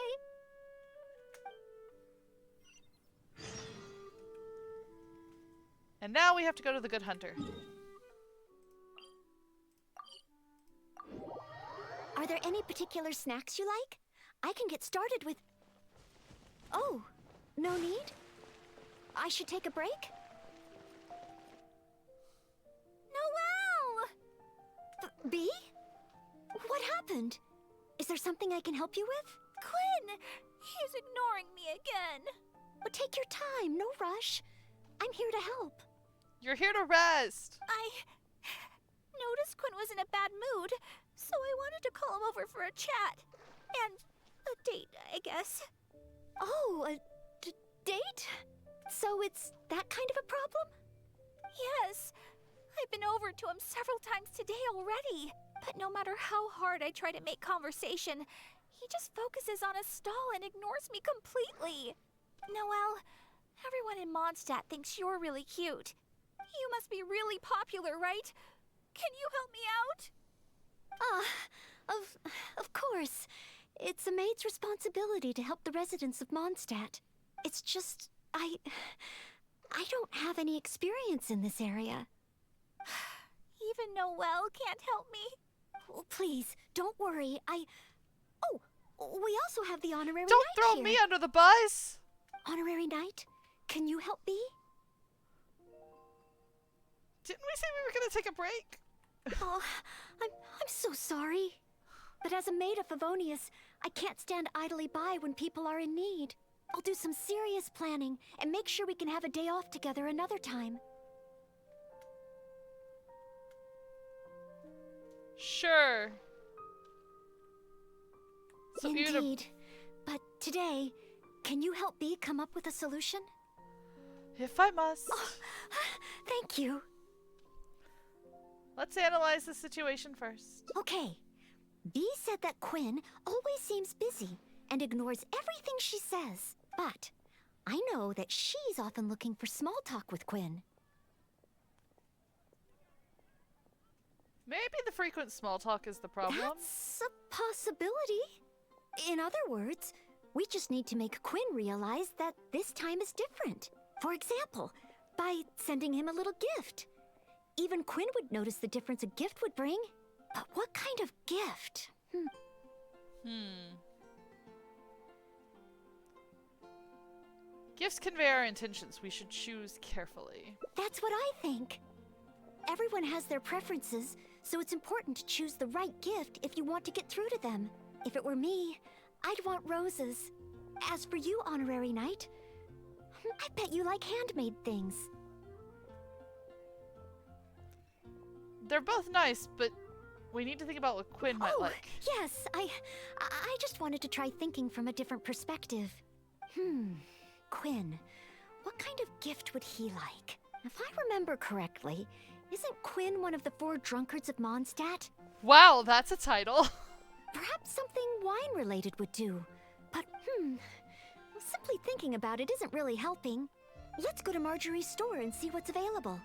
And now we have to go to the Good Hunter. Are there any particular snacks you like? I can get started with... Oh, no need? I should take a break? Noelle! B? What happened? Is there something I can help you with? Quinn! He's ignoring me again. Well, take your time, no rush. I'm here to help. You're here to rest! I noticed Quinn was in a bad mood, so I wanted to call him over for a chat. And a date, I guess. Oh, a date? So it's that kind of a problem? Yes. I've been over to him several times today already. But no matter how hard I try to make conversation, he just focuses on his stall and ignores me completely. Noelle, everyone in Mondstadt thinks you're really cute. You must be really popular, right? Can you help me out? Of course. It's a maid's responsibility to help the residents of Mondstadt. It's just, I don't have any experience in this area. Even Noelle can't help me? Oh, please, don't worry. Oh, we also have the honorary Don't knight throw here. me under the bus! Honorary knight, can you help me? Didn't we say we were gonna take a break? Oh, I'm so sorry. But as a maid of Favonius, I can't stand idly by when people are in need. I'll do some serious planning and make sure we can have a day off together another time. Sure. So Indeed. But today, can you help me come up with a solution? If I must. Oh, thank you. Let's analyze the situation first. Okay. B said that Quinn always seems busy and ignores everything she says. But I know that she's often looking for small talk with Quinn. Maybe the frequent small talk is the problem. That's a possibility. In other words, we just need to make Quinn realize that this time is different. For example, by sending him a little gift. Even Quinn would notice the difference a gift would bring. But what kind of gift? Gifts convey our intentions. We should choose carefully. That's what I think. Everyone has their preferences, so it's important to choose the right gift if you want to get through to them. If it were me, I'd want roses. As for you, Honorary Knight, I bet you like handmade things. They're both nice, but we need to think about what Quinn might like. Yes, I just wanted to try thinking from a different perspective. Quinn, what kind of gift would he like? If I remember correctly, isn't Quinn one of the 4 drunkards of Mondstadt? Wow, that's a title. Perhaps something wine-related would do. But, simply thinking about it isn't really helping. Let's go to Marjorie's store and see what's available.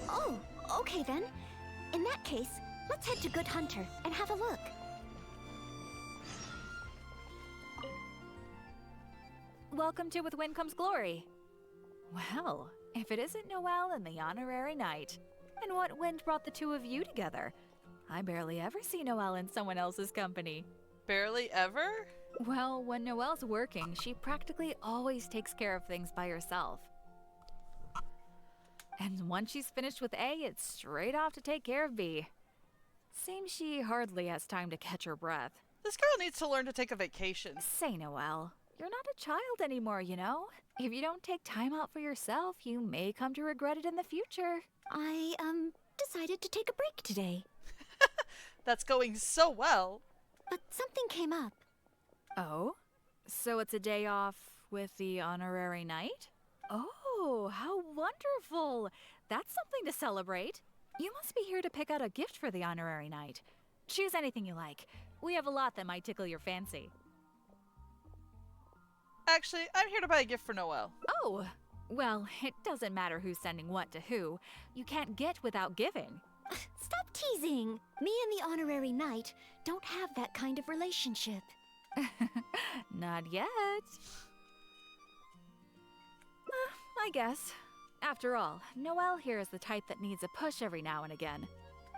Oh, okay then. In that case, let's head to Good Hunter and have a look. Welcome to With Wind Comes Glory. Well, if it isn't Noelle and the Honorary Knight, and what wind brought the two of you together? I barely ever see Noelle in someone else's company. Barely ever? Well, when Noelle's working, she practically always takes care of things by herself. And once she's finished with A, it's straight off to take care of B. Seems she hardly has time to catch her breath. This girl needs to learn to take a vacation. Say, Noelle, you're not a child anymore, you know? If you don't take time out for yourself, you may come to regret it in the future. I, decided to take a break today. That's going so well. But something came up. Oh? So it's a day off with the Honorary Knight? Oh, Oh, how wonderful! That's something to celebrate. You must be here to pick out a gift for the honorary knight. Choose anything you like. We have a lot that might tickle your fancy. Actually, I'm here to buy a gift for Noelle. Oh, well, it doesn't matter who's sending what to who. You can't get without giving. Stop teasing! Me and the honorary knight don't have that kind of relationship. Not yet. I guess. After all, Noelle here is the type that needs a push every now and again.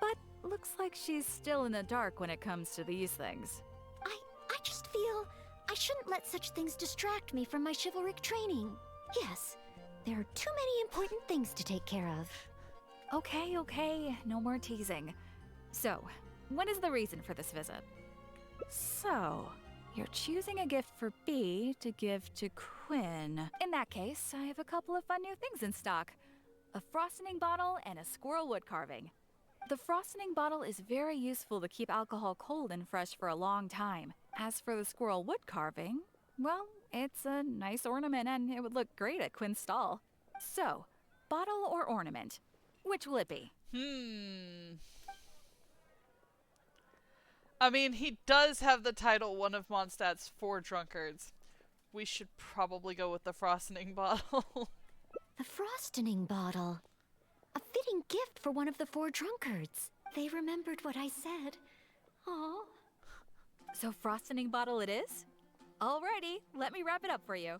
But looks like she's still in the dark when it comes to these things. I just feel I shouldn't let such things distract me from my chivalric training. Yes, there are too many important things to take care of. Okay, no more teasing. So, what is the reason for this visit? So, you're choosing a gift for B to give to Quinn. In that case, I have a couple of fun new things in stock. A frosting bottle and a squirrel wood carving. The frosting bottle is very useful to keep alcohol cold and fresh for a long time. As for the squirrel wood carving, well, it's a nice ornament and it would look great at Quinn's stall. So, bottle or ornament? Which will it be? I mean, he does have the title one of Mondstadt's 4 drunkards. We should probably go with the frosting bottle. The frosting bottle. A fitting gift for one of the 4 drunkards. They remembered what I said. Aw. So frosting bottle it is? Alrighty, let me wrap it up for you.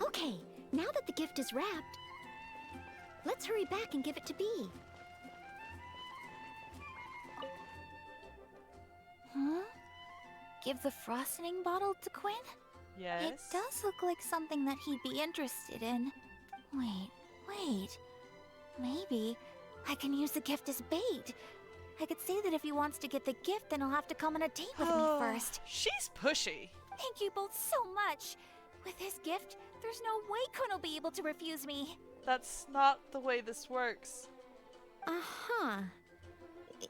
Okay, now that the gift is wrapped, let's hurry back and give it to B. Huh? Give the frosting bottle to Quinn? Yes. It does look like something that he'd be interested in. Wait. Maybe I can use the gift as bait. I could say that if he wants to get the gift, then he'll have to come on a date with me first. She's pushy. Thank you both so much. With his gift, there's no way Quinn will be able to refuse me. That's not the way this works. Uh-huh.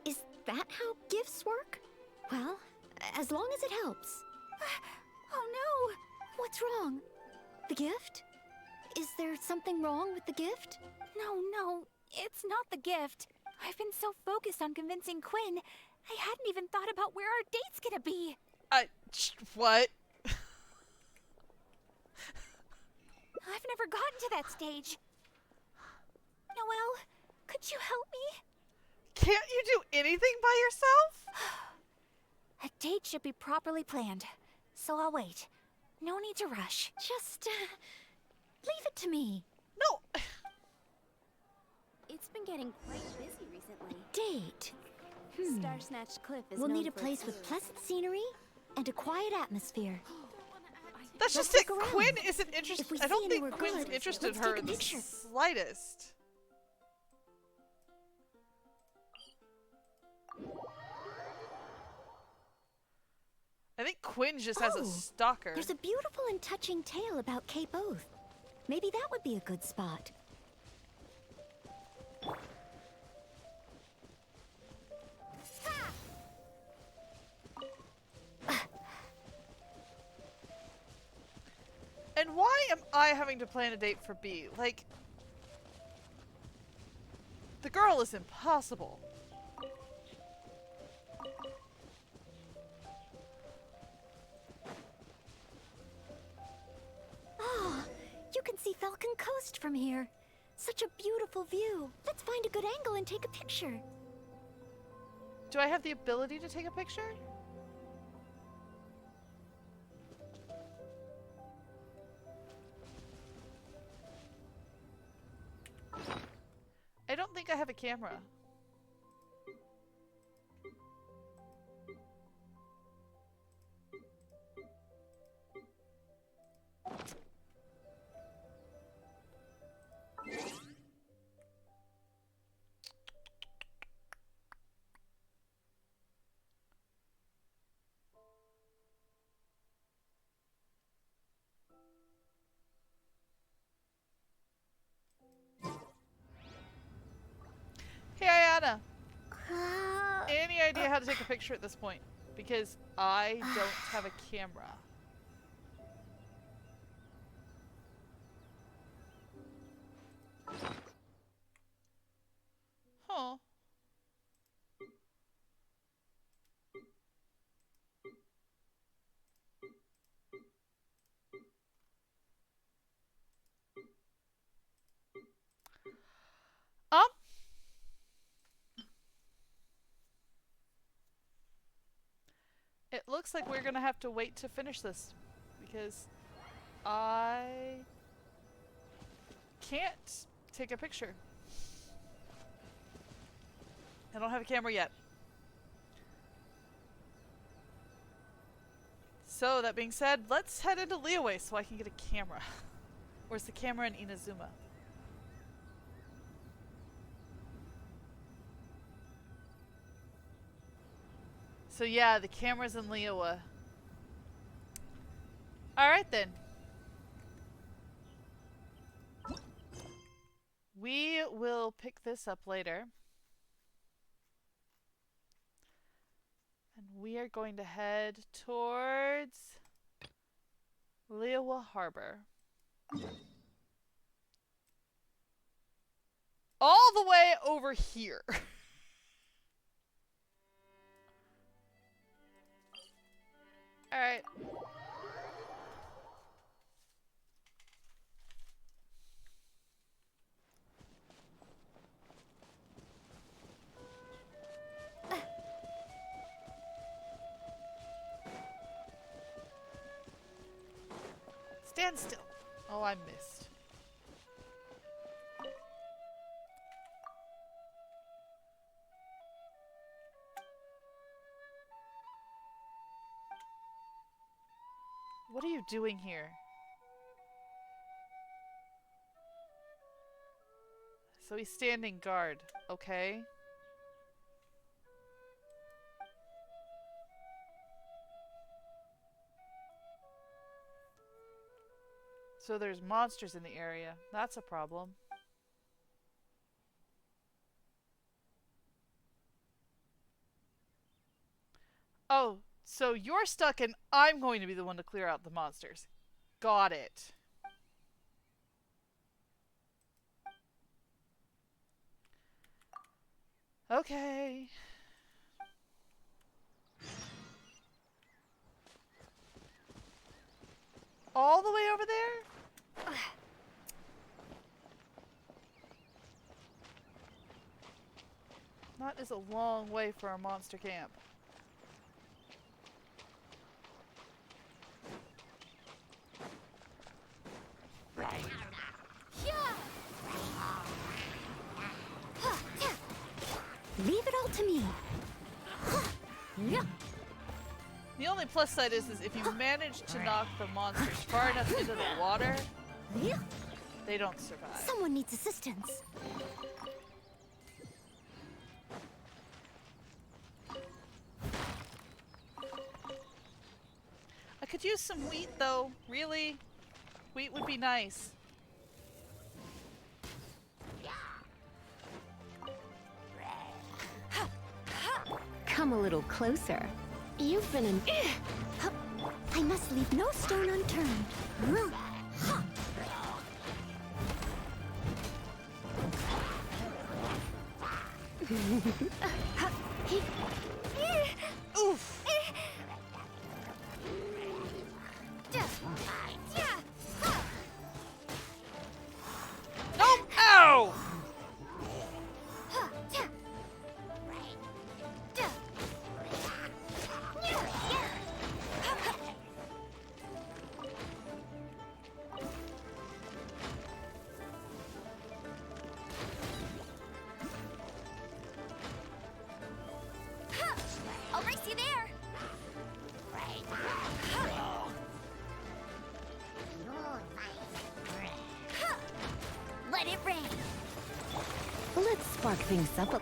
Is that how gifts work? Well, as long as it helps. Oh no! What's wrong? The gift? Is there something wrong with the gift? No, it's not the gift. I've been so focused on convincing Quinn, I hadn't even thought about where our date's gonna be. What? I've never gotten to that stage. Noelle, could you help me? Can't you do anything by yourself? A date should be properly planned, so I'll wait. No need to rush. Just, leave it to me. No. It's been getting quite busy recently. Date. Star Snatch Cliff is We'll known need a for place its with pleasant scenery and a quiet atmosphere. That's Let's just it. look around. Quinn isn't interested. If we I don't see think anywhere Quinn's good, interested in let's her take a in the picture. slightest. I think Quinn just has a Oh, stalker. There's a beautiful and touching tale about Cape Oath. Maybe that would be a good spot. And why am I having to plan a date for B? Like, the girl is impossible. Ah, you can see Falcon Coast from here. Such a beautiful view. Let's find a good angle and take a picture. Do I have the ability to take a picture? I don't think I have a camera. Hey, Ayana. Any idea how to take a picture at this point? Because I don't have a camera. looks like we're gonna have to wait to finish this because I can't take a picture. I don't have a camera yet. So that being said, let's head into Liyue so I can get a camera. Where's the camera in Inazuma? So yeah, the camera's in Liyue. Alright then. We will pick this up later. And we are going to head towards Liyue Harbor. All the way over here. Alright. Stand still. Oh, I missed. What are you doing here? So he's standing guard, okay? So there's monsters in the area. That's a problem. Oh, so you're stuck and I'm going to be the one to clear out the monsters. Got it. Okay. All the way over there? That is a long way for a monster camp. Leave it all to me. The only plus side is if you manage to knock the monsters far enough into the water, they don't survive. Someone needs assistance. I could use some wheat though, really. Wheat would be nice. Come a little closer. You've been an... I must leave no stone unturned. Oof! Nope! Ow! I'll race you there. Let it rain. Let's spark things up a...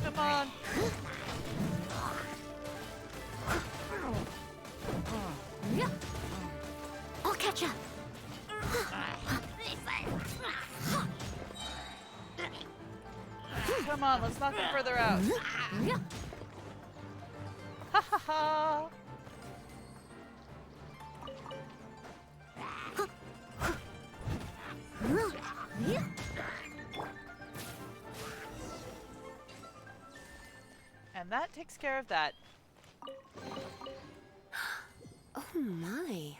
Come on. I'll catch up. Come on, let's knock them further out. Ha ha ha! And that takes care of that. Oh my.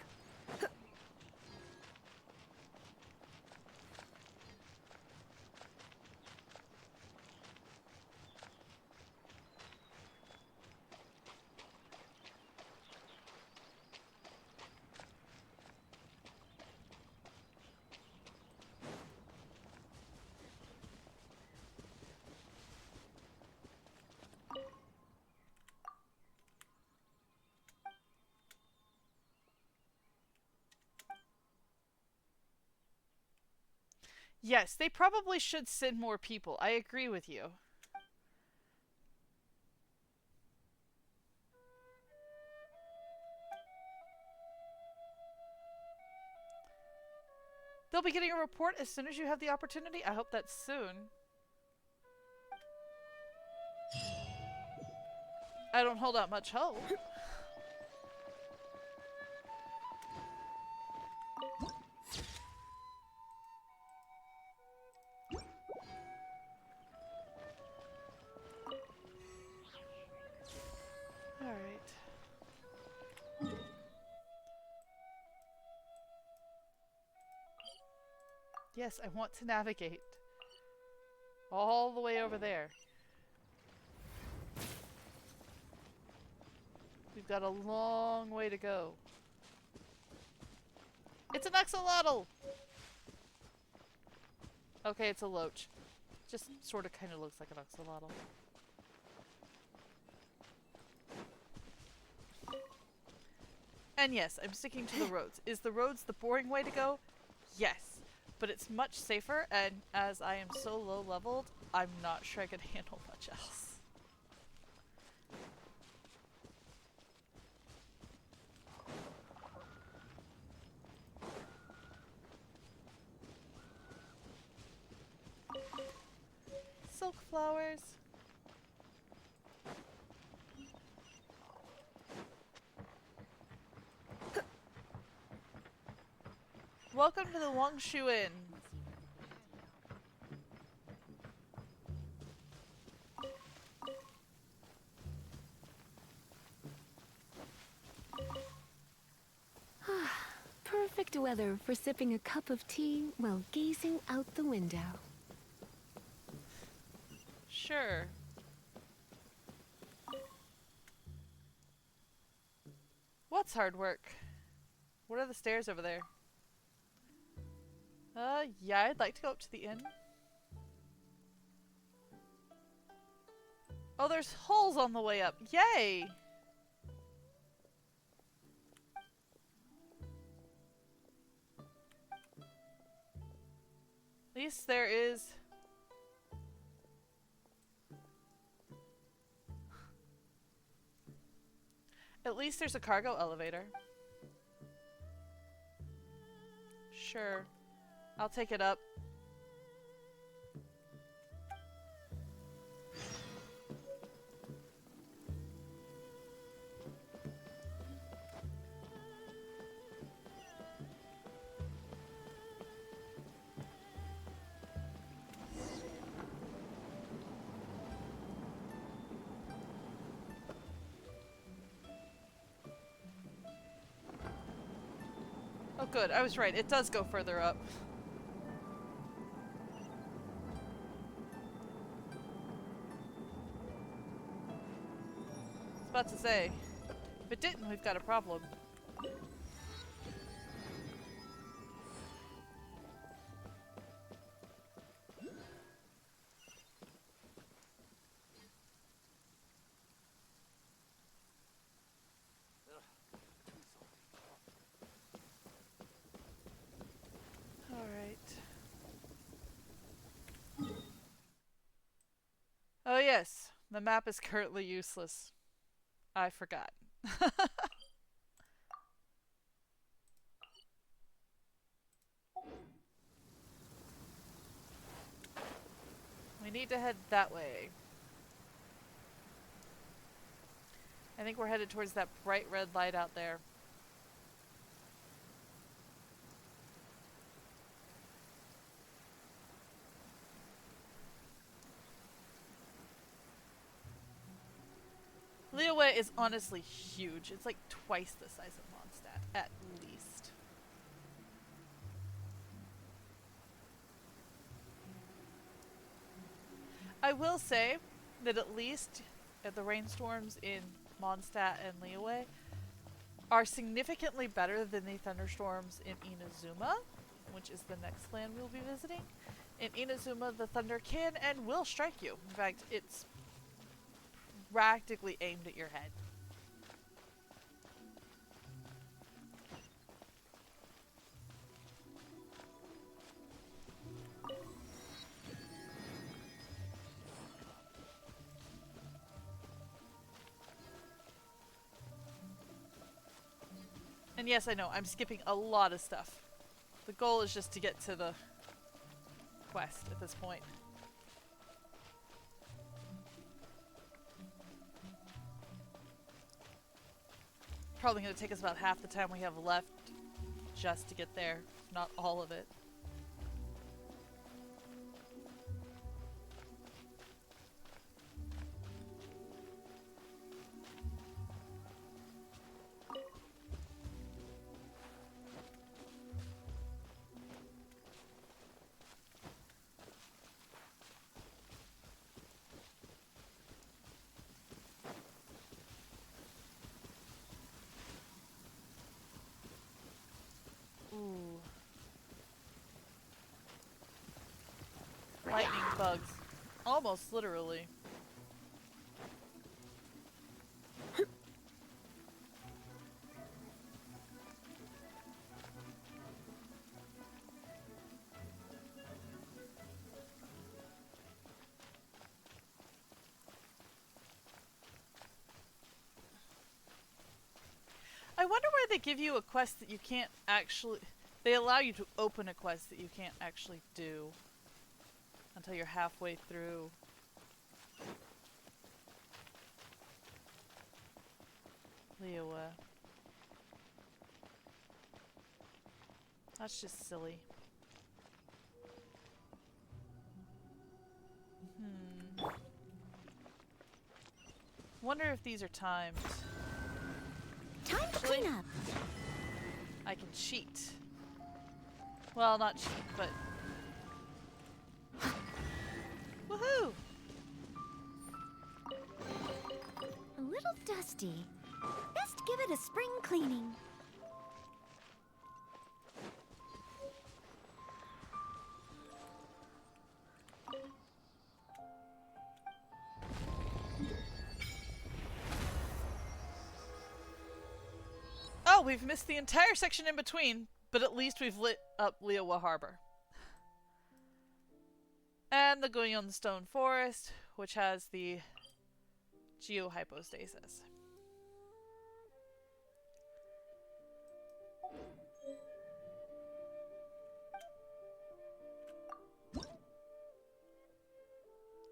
Yes, they probably should send more people. I agree with you. They'll be getting a report as soon as you have the opportunity. I hope that's soon. I don't hold out much hope. Alright. Yes, I want to navigate. All the way over there. We've got a long way to go. It's an axolotl! Okay, it's a loach. Just sort of kind of looks like an axolotl. And yes, I'm sticking to the roads. Is the roads the boring way to go? Yes. But it's much safer, and as I am so low leveled, I'm not sure I could handle much else. Silk flowers. Welcome to the Wangshu Inn. Perfect weather for sipping a cup of tea while gazing out the window. Sure. What's hard work? What are the stairs over there? Yeah, I'd like to go up to the inn. Oh, there's holes on the way up. Yay! At least there is... At least there's a cargo elevator. Sure. I'll take it up. Oh good, I was right. It does go further up. I was about to say, if it didn't, we've got a problem. Oh yes, the map is currently useless. I forgot. We need to head that way. I think we're headed towards that bright red light out there. Liyue is honestly huge. It's like twice the size of Mondstadt, at least. I will say that at least the rainstorms in Mondstadt and Liyue are significantly better than the thunderstorms in Inazuma, which is the next land we'll be visiting. In Inazuma, the thunder can and will strike you. In fact, it's practically aimed at your head. And yes, I know, I'm skipping a lot of stuff. The goal is just to get to the quest at this point. Probably going to take us about half the time we have left just to get there, not all of it. Ooh. Lightning bugs. Almost literally. I wonder why they give you a quest that you can't actually... They allow you to open a quest that you can't actually do until you're halfway through. Leowa. That's just silly. Wonder if these are timed. Time to clean up. I can cheat. Well, not cheat, but... Woohoo! A little dusty. Best give it a spring cleaning. Oh, we've missed the entire section in between, but at least we've lit up Leowa Harbor. And the Guyon Stone Forest, which has the geohypostasis.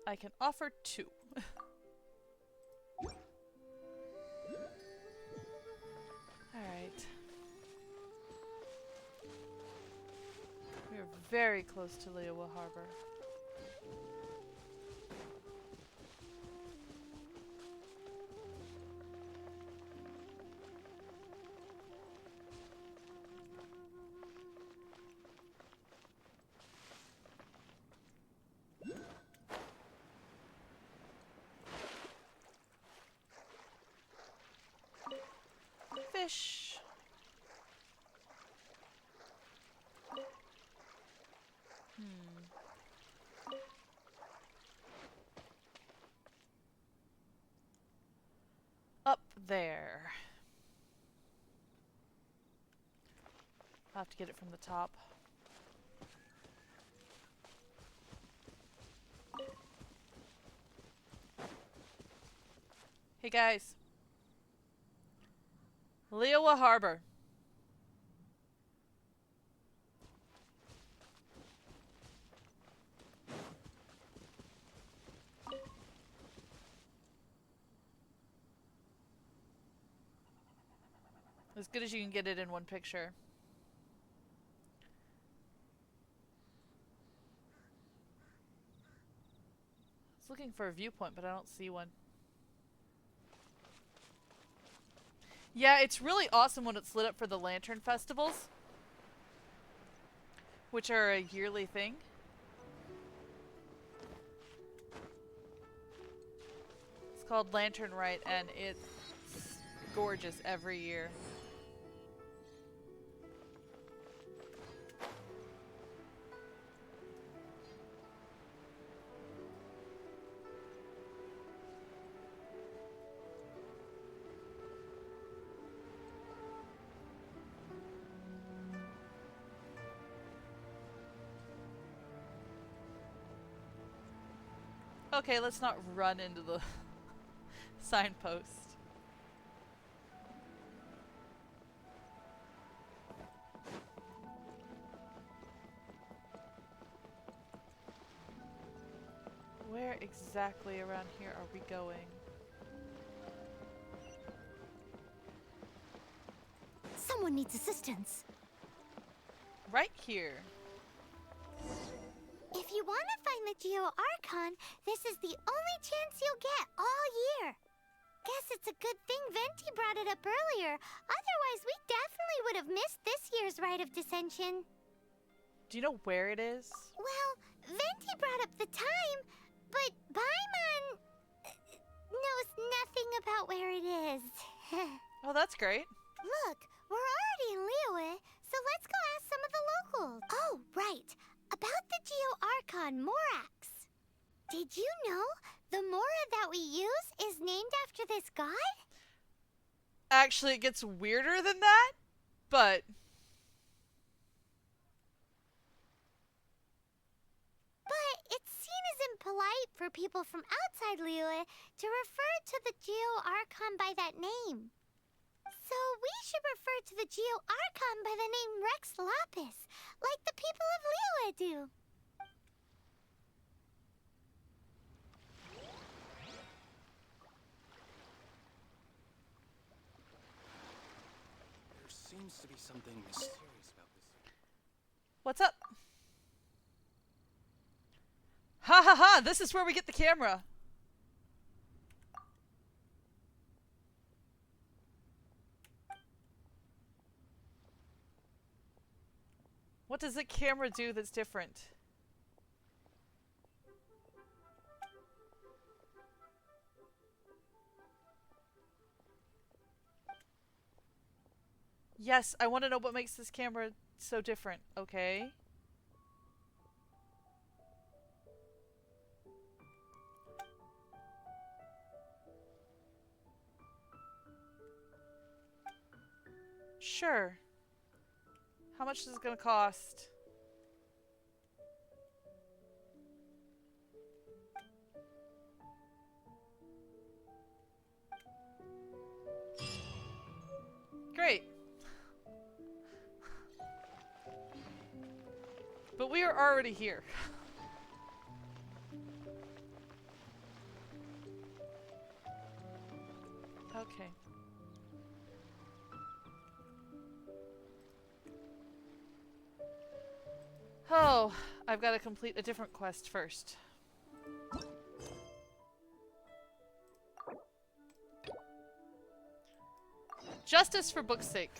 I can offer 2. Alright. We are very close to Leowa Harbor. Fish. Up there. I'll have to get it from the top. Hey guys. Leowa Harbor. As good as you can get it in one picture. I was looking for a viewpoint, but I don't see one. Yeah, it's really awesome when it's lit up for the lantern festivals, which are a yearly thing. It's called Lantern Rite, and it's gorgeous every year. Okay, let's not run into the signpost. exactly around here are we going? Someone needs assistance. Right here. If you want to find the Geo Archon, this is the only chance you'll get all year. Guess it's a good thing Venti brought it up earlier. Otherwise, we definitely would have missed this year's Rite of Dissension. Do you know where it is? Well, Venti brought up the time, but Paimon knows nothing about where it is. Oh, that's great. Look, we're already in Liyue, so let's go ask some of the locals. Oh, right. About the Geo Archon Morax. Did you know the Mora that we use is named after this god? Actually, it gets weirder than that, but... But it's seen as impolite for people from outside Liyue to refer to the Geo Archon by that name. So we should refer to the Geo Archon by the name Rex Lapis, like the people of Liyue do. There seems to be something mysterious about this. What's up? Ha ha ha! This is where we get the camera. What does the camera do that's different? Yes, I want to know what makes this camera so different, okay? Sure. How much is it gonna cost? Great. But we are already here. Okay. Oh, I've got to complete a different quest first. Justice for book's sake.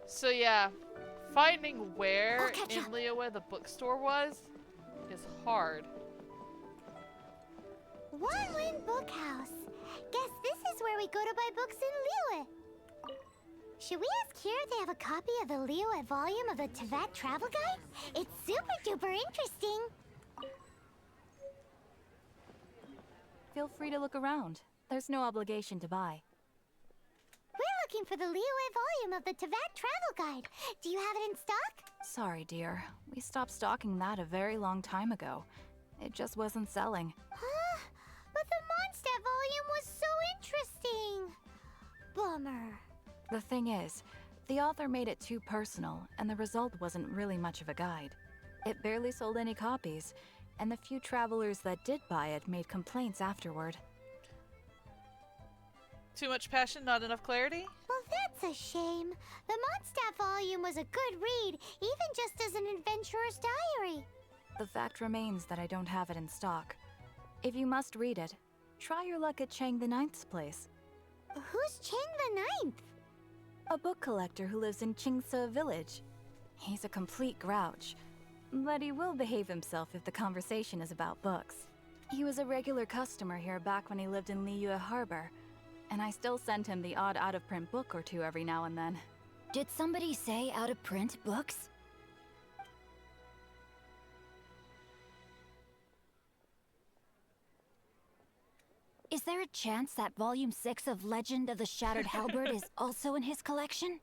So yeah, finding where in Liyue the bookstore was is hard. One Wind Bookhouse. Guess this is where we go to buy books in Liyue. Should we ask here if they have a copy of the Liyue volume of the Teyvat Travel Guide? It's super duper interesting. Feel free to look around. There's no obligation to buy. We're looking for the Liyue volume of the Teyvat Travel Guide. Do you have it in stock? Sorry, dear. We stopped stocking that a very long time ago. It just wasn't selling. Huh? But the Mondstadt volume was so interesting. Bummer. The thing is, the author made it too personal, and the result wasn't really much of a guide. It barely sold any copies, and the few travelers that did buy it made complaints afterward. Too much passion, not enough clarity? Well, that's a shame. The Mondstadt volume was a good read, even just as an adventurer's diary. The fact remains that I don't have it in stock. If you must read it, try your luck at Chang the Ninth's place. Who's Chang the Ninth? A book collector who lives in Qingce Village. He's a complete grouch, but he will behave himself if the conversation is about books. He was a regular customer here back when he lived in Liyue Harbor, and I still send him the odd out-of-print book or two every now and then. Did somebody say out-of-print books? Is there a chance that Volume 6 of Legend of the Shattered Halberd is also in his collection?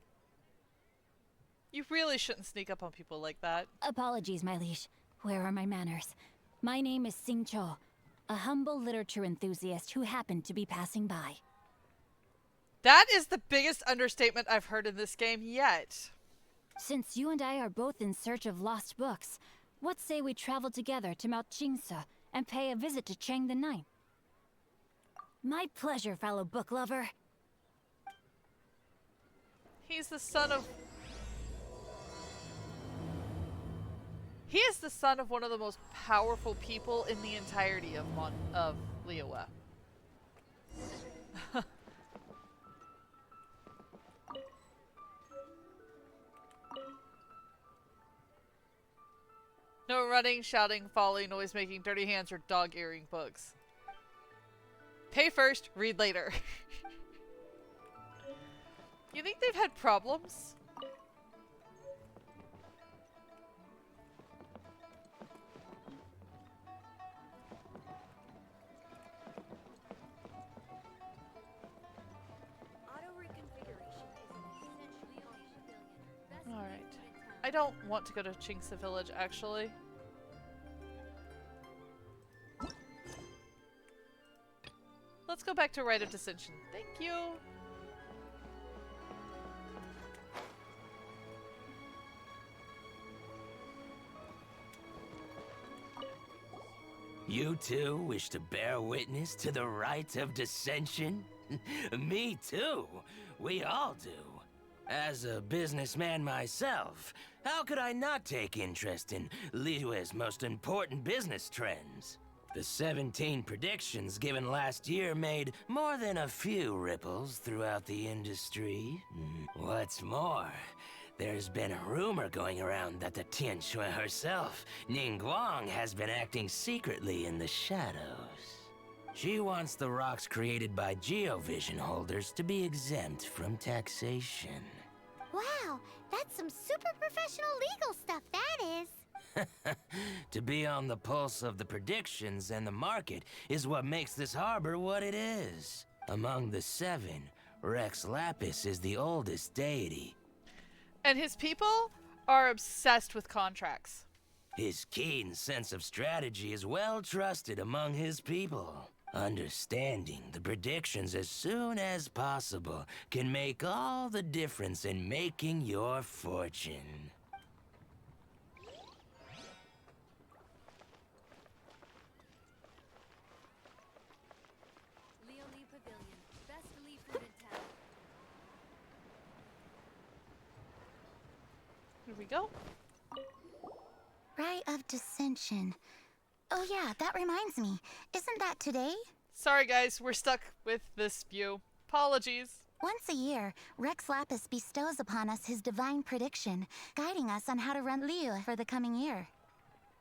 You really shouldn't sneak up on people like that. Apologies, my liege. Where are my manners? My name is Sing Cho, a humble literature enthusiast who happened to be passing by. That is the biggest understatement I've heard in this game yet. Since you and I are both in search of lost books, what say we travel together to Mount Jingsa and pay a visit to Chang the Ninth? My pleasure, fellow book lover. He's the son of... He is the son of one of the most powerful people in the entirety of Liyue. No running, shouting, falling, noise making, dirty hands, or dog earring books. Pay first, read later. You think they've had problems? Alright. I don't want to go to Chingsa Village, actually. Let's go back to Rite of Dissension. Thank you. You too wish to bear witness to the rite of dissension? Me too. We all do. As a businessman myself, how could I not take interest in Liyue's most important business trends? The 17 predictions given last year made more than a few ripples throughout the industry. What's more, there's been a rumor going around that the Tianshui herself, Ningguang, has been acting secretly in the shadows. She wants the rocks created by Geovision holders to be exempt from taxation. Wow, that's some super professional legal stuff, that is. To be on the pulse of the predictions and the market is what makes this harbor what it is. Among the 7, Rex Lapis is the oldest deity. And his people are obsessed with contracts. His keen sense of strategy is well trusted among his people. Understanding the predictions as soon as possible can make all the difference in making your fortune. Leonie Pavilion, best Lee food in town. Here we go. Rite of Dissension. Oh yeah, that reminds me. Isn't that today? Sorry guys, we're stuck with this view. Apologies. Once a year, Rex Lapis bestows upon us his divine prediction, guiding us on how to run Liyue for the coming year.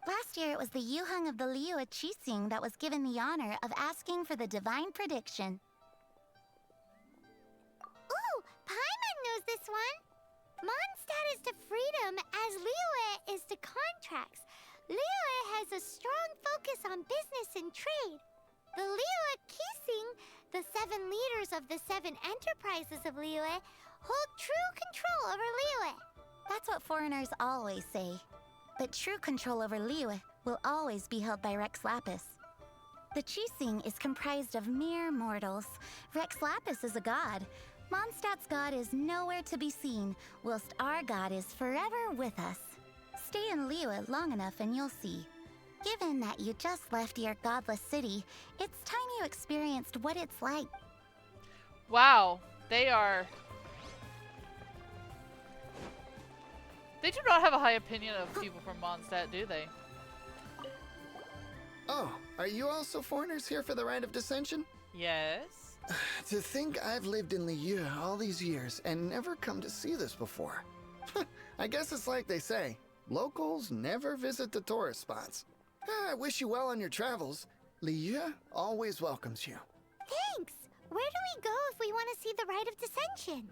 Last year, it was the Yuheng of the Liyue Qixing that was given the honor of asking for the divine prediction. Ooh, Paimon knows this one. Mondstadt is to freedom as Liyue is to contracts. Liyue has a strong focus on business and trade. The Liyue Qixing, the 7 leaders of the 7 enterprises of Liyue, hold true control over Liyue. That's what foreigners always say. But true control over Liyue will always be held by Rex Lapis. The Qixing is comprised of mere mortals. Rex Lapis is a god. Mondstadt's god is nowhere to be seen, whilst our god is forever with us. Stay in Liyue long enough and you'll see. Given that you just left your godless city, it's time you experienced what it's like. Wow, they do not have a high opinion of people from Mondstadt, do they? Oh, are you also foreigners here for the Rite of Dissension? Yes. To think I've lived in Liyue all these years and never come to see this before. I guess it's like they say, locals never visit the tourist spots. I wish you well on your travels. Liyue always welcomes you. Thanks! Where do we go if we want to see the Rite of Dissension?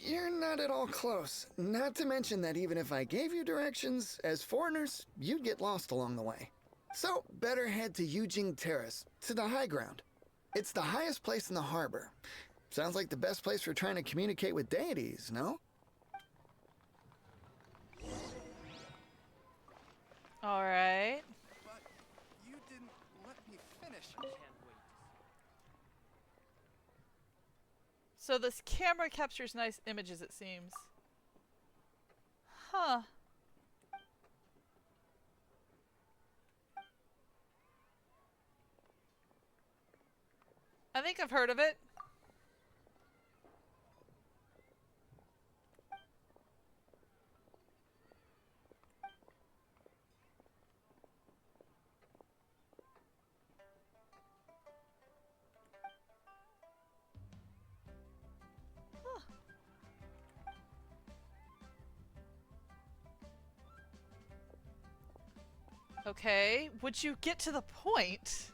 You're not at all close. Not to mention that even if I gave you directions, as foreigners, you'd get lost along the way. So, better head to Yujing Terrace, to the high ground. It's the highest place in the harbor. Sounds like the best place for trying to communicate with deities, no? Alright. But you didn't let me finish. I can't wait. So this camera captures nice images, it seems. Huh. I think I've heard of it. Okay, would you get to the point?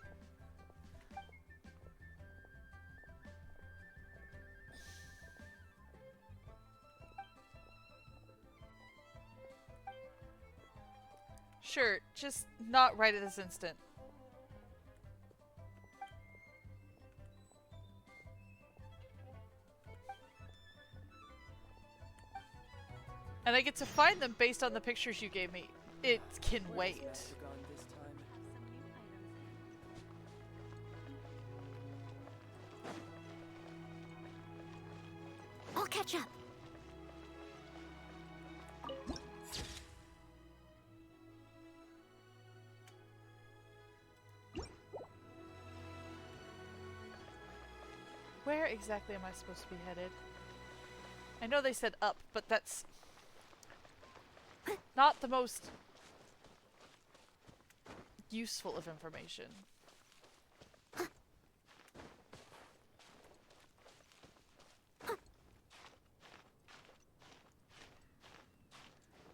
Sure, just not right at this instant. And I get to find them based on the pictures you gave me. It can wait. I'll catch up. Where exactly am I supposed to be headed? I know they said up, but that's not the most useful of information.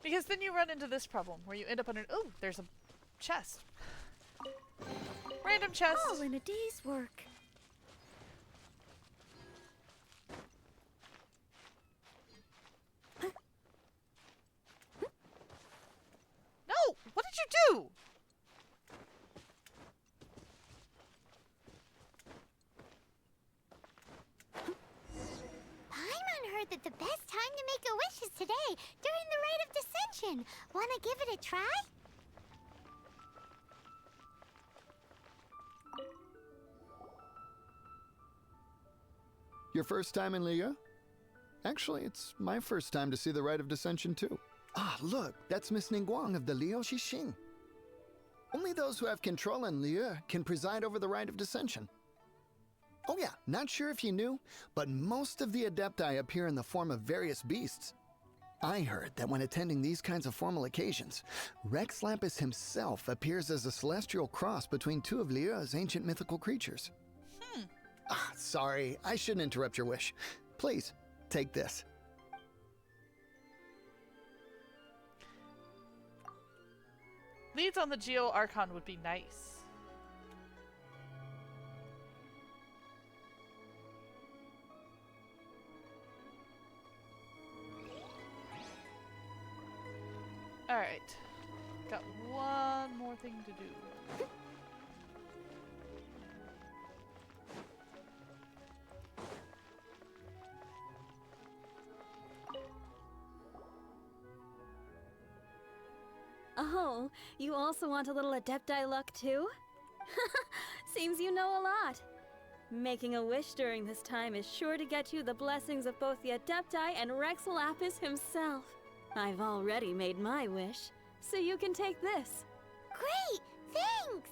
Because then you run into this problem where you end up under— oh, there's a chest. Random chest. All in a day's work. No! What did you do? Paimon heard that the best time to make a wish is today, during the Rite of Descension. Wanna give it a try? Your first time in Liyue? Actually, it's my first time to see the Rite of Descension too. Ah, look, that's Miss Ningguang of the Liu Xixing. Only those who have control in Liyue can preside over the Rite of Descension. Oh yeah, not sure if you knew, but most of the Adepti appear in the form of various beasts. I heard that when attending these kinds of formal occasions, Rex Lapis himself appears as a celestial cross between two of Liyue's ancient mythical creatures. Ah, sorry, I shouldn't interrupt your wish. Please, take this. Leads on the Geo Archon would be nice. Alright. Got one more thing to do. Oh, you also want a little Adepti luck too? Seems you know a lot. Making a wish during this time is sure to get you the blessings of both the Adepti and Rex Lapis himself. I've already made my wish, so you can take this. Great! Thanks!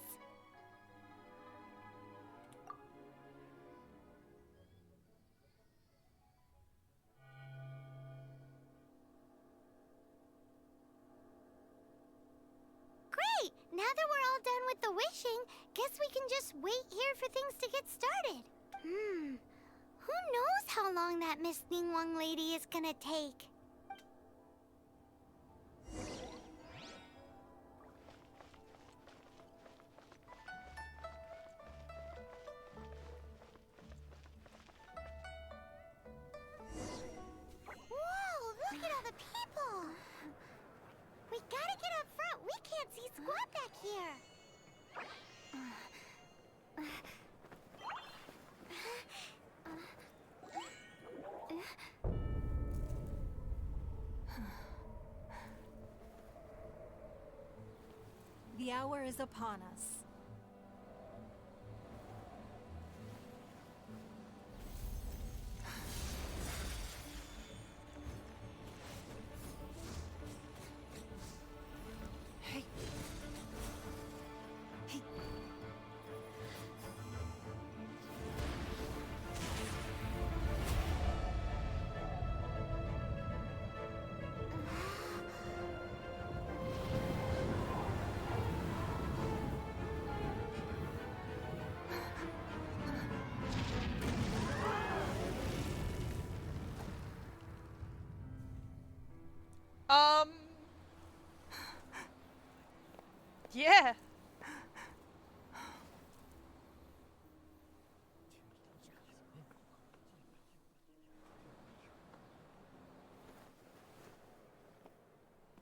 Great! Now that we're all done with the wishing, guess we can just wait here for things to get started. Who knows how long that Miss Ningguang lady is gonna take? Whoa, look at all the people! We gotta get up front. We can't see squat back here. The hour is upon us. Yeah.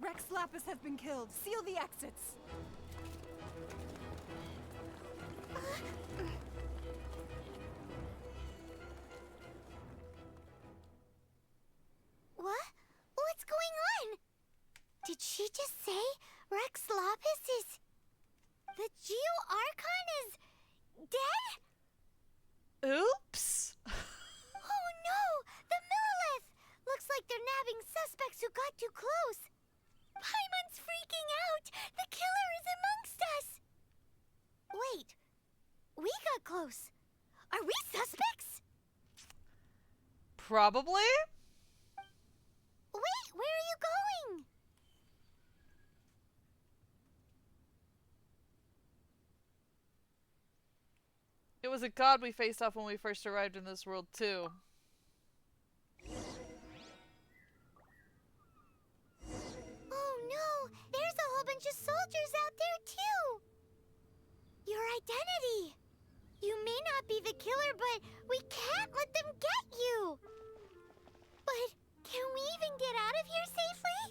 Rex Lapis has been killed. Seal the exits. What? What's going on? Did she just say Rex Lapis is... The Geo Archon is... dead? Oops. Oh no! The Millilith! Looks like they're nabbing suspects who got too close. Paimon's freaking out! The killer is amongst us! Wait. We got close. Are we suspects? Probably. Wait, where are you going? It was a god we faced off when we first arrived in this world, too. Oh no! There's a whole bunch of soldiers out there too! Your identity! You may not be the killer, but we can't let them get you! But can we even get out of here safely?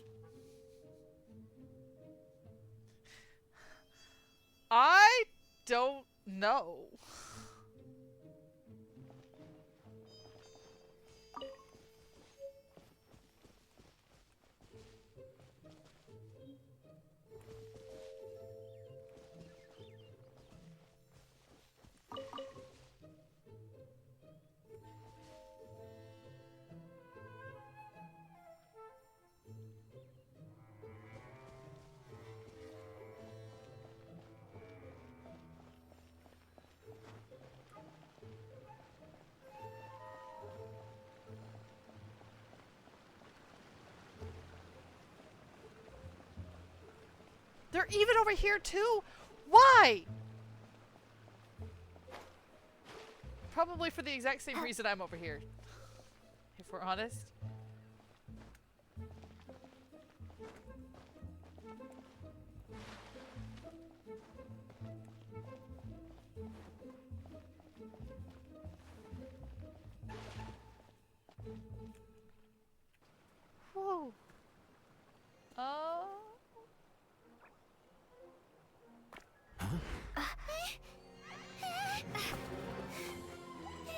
I don't know. They're even over here too? Why? Probably for the exact same reason I'm over here. If we're honest. Whoa.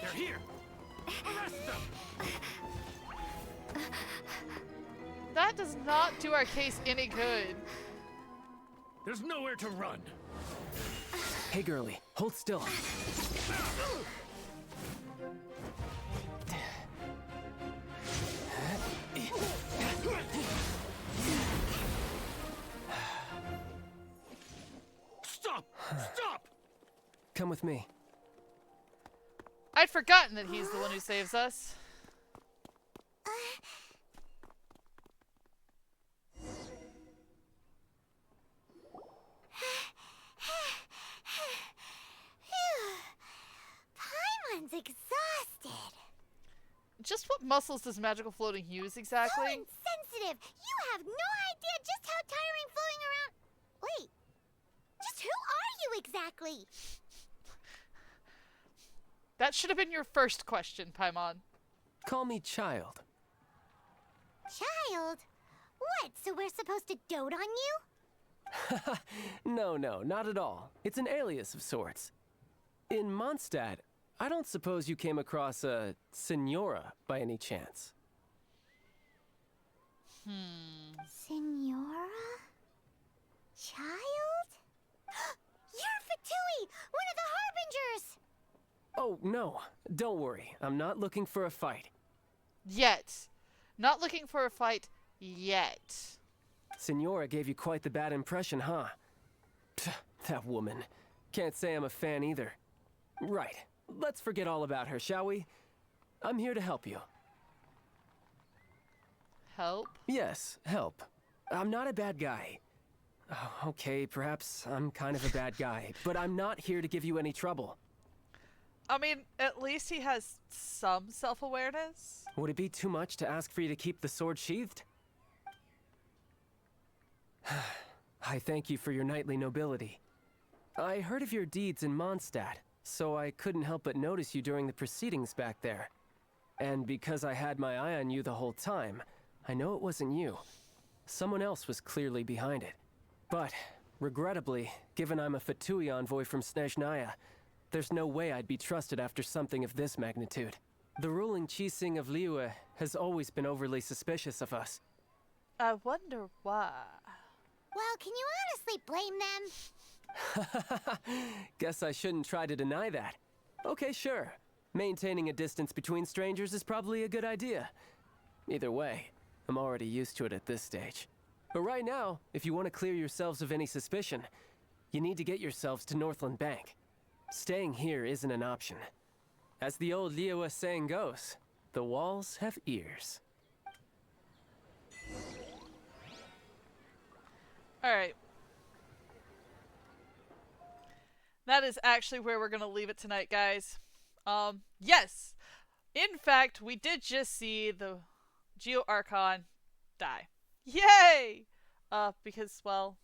They're here! Arrest them! That does not do our case any good. There's nowhere to run. Hey, girlie, hold still. Stop! Stop! Come with me. I'd forgotten that he's the one who saves us. Paimon's exhausted. Just what muscles does magical floating use exactly? So insensitive! You have no idea just how tiring floating around... Wait. Just who are you exactly? That should have been your first question, Paimon. Call me Child. Child? What, so we're supposed to dote on you? No, not at all. It's an alias of sorts. In Mondstadt, I don't suppose you came across a Senora by any chance. Senora? Child? You're Fatui, one of the Harbingers! Oh, no. Don't worry. I'm not looking for a fight. Yet. Not looking for a fight yet. Senora gave you quite the bad impression, huh? Pfft, that woman. Can't say I'm a fan either. Right. Let's forget all about her, shall we? I'm here to help you. Help? Yes, help. I'm not a bad guy. Oh, okay, perhaps I'm kind of a bad guy, but I'm not here to give you any trouble. I mean, at least he has some self-awareness. Would it be too much to ask for you to keep the sword sheathed? I thank you for your knightly nobility. I heard of your deeds in Mondstadt, so I couldn't help but notice you during the proceedings back there. And because I had my eye on you the whole time, I know it wasn't you. Someone else was clearly behind it. But, regrettably, given I'm a Fatui envoy from Snezhnaya, there's no way I'd be trusted after something of this magnitude. The ruling Qixing of Liyue has always been overly suspicious of us. I wonder why. Well, can you honestly blame them? Guess I shouldn't try to deny that. Okay, sure. Maintaining a distance between strangers is probably a good idea. Either way, I'm already used to it at this stage. But right now, if you want to clear yourselves of any suspicion, you need to get yourselves to Northland Bank. Staying here isn't an option. As the old Liyue saying goes, the walls have ears. Alright. That is actually where we're going to leave it tonight, guys. Yes! In fact, we did just see the Geo Archon die. Yay! Because, well,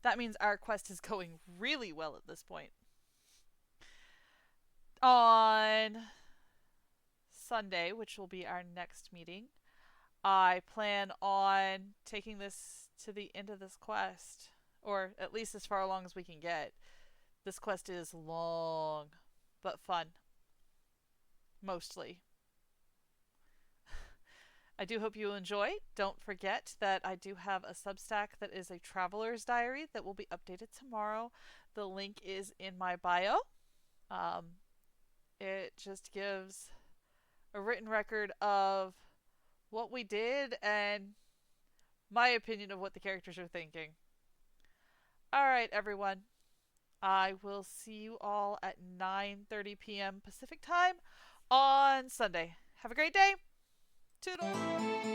that means our quest is going really well at this point. On Sunday, which will be our next meeting, I plan on taking this to the end of this quest. Or at least as far along as we can get. This quest is long, but fun. Mostly. I do hope you enjoy. Don't forget that I do have a Substack that is a traveler's diary that will be updated tomorrow. The link is in my bio. It just gives a written record of what we did and my opinion of what the characters are thinking. Alright, everyone. I will see you all at 9:30 p.m. Pacific time on Sunday. Have a great day. Toodles!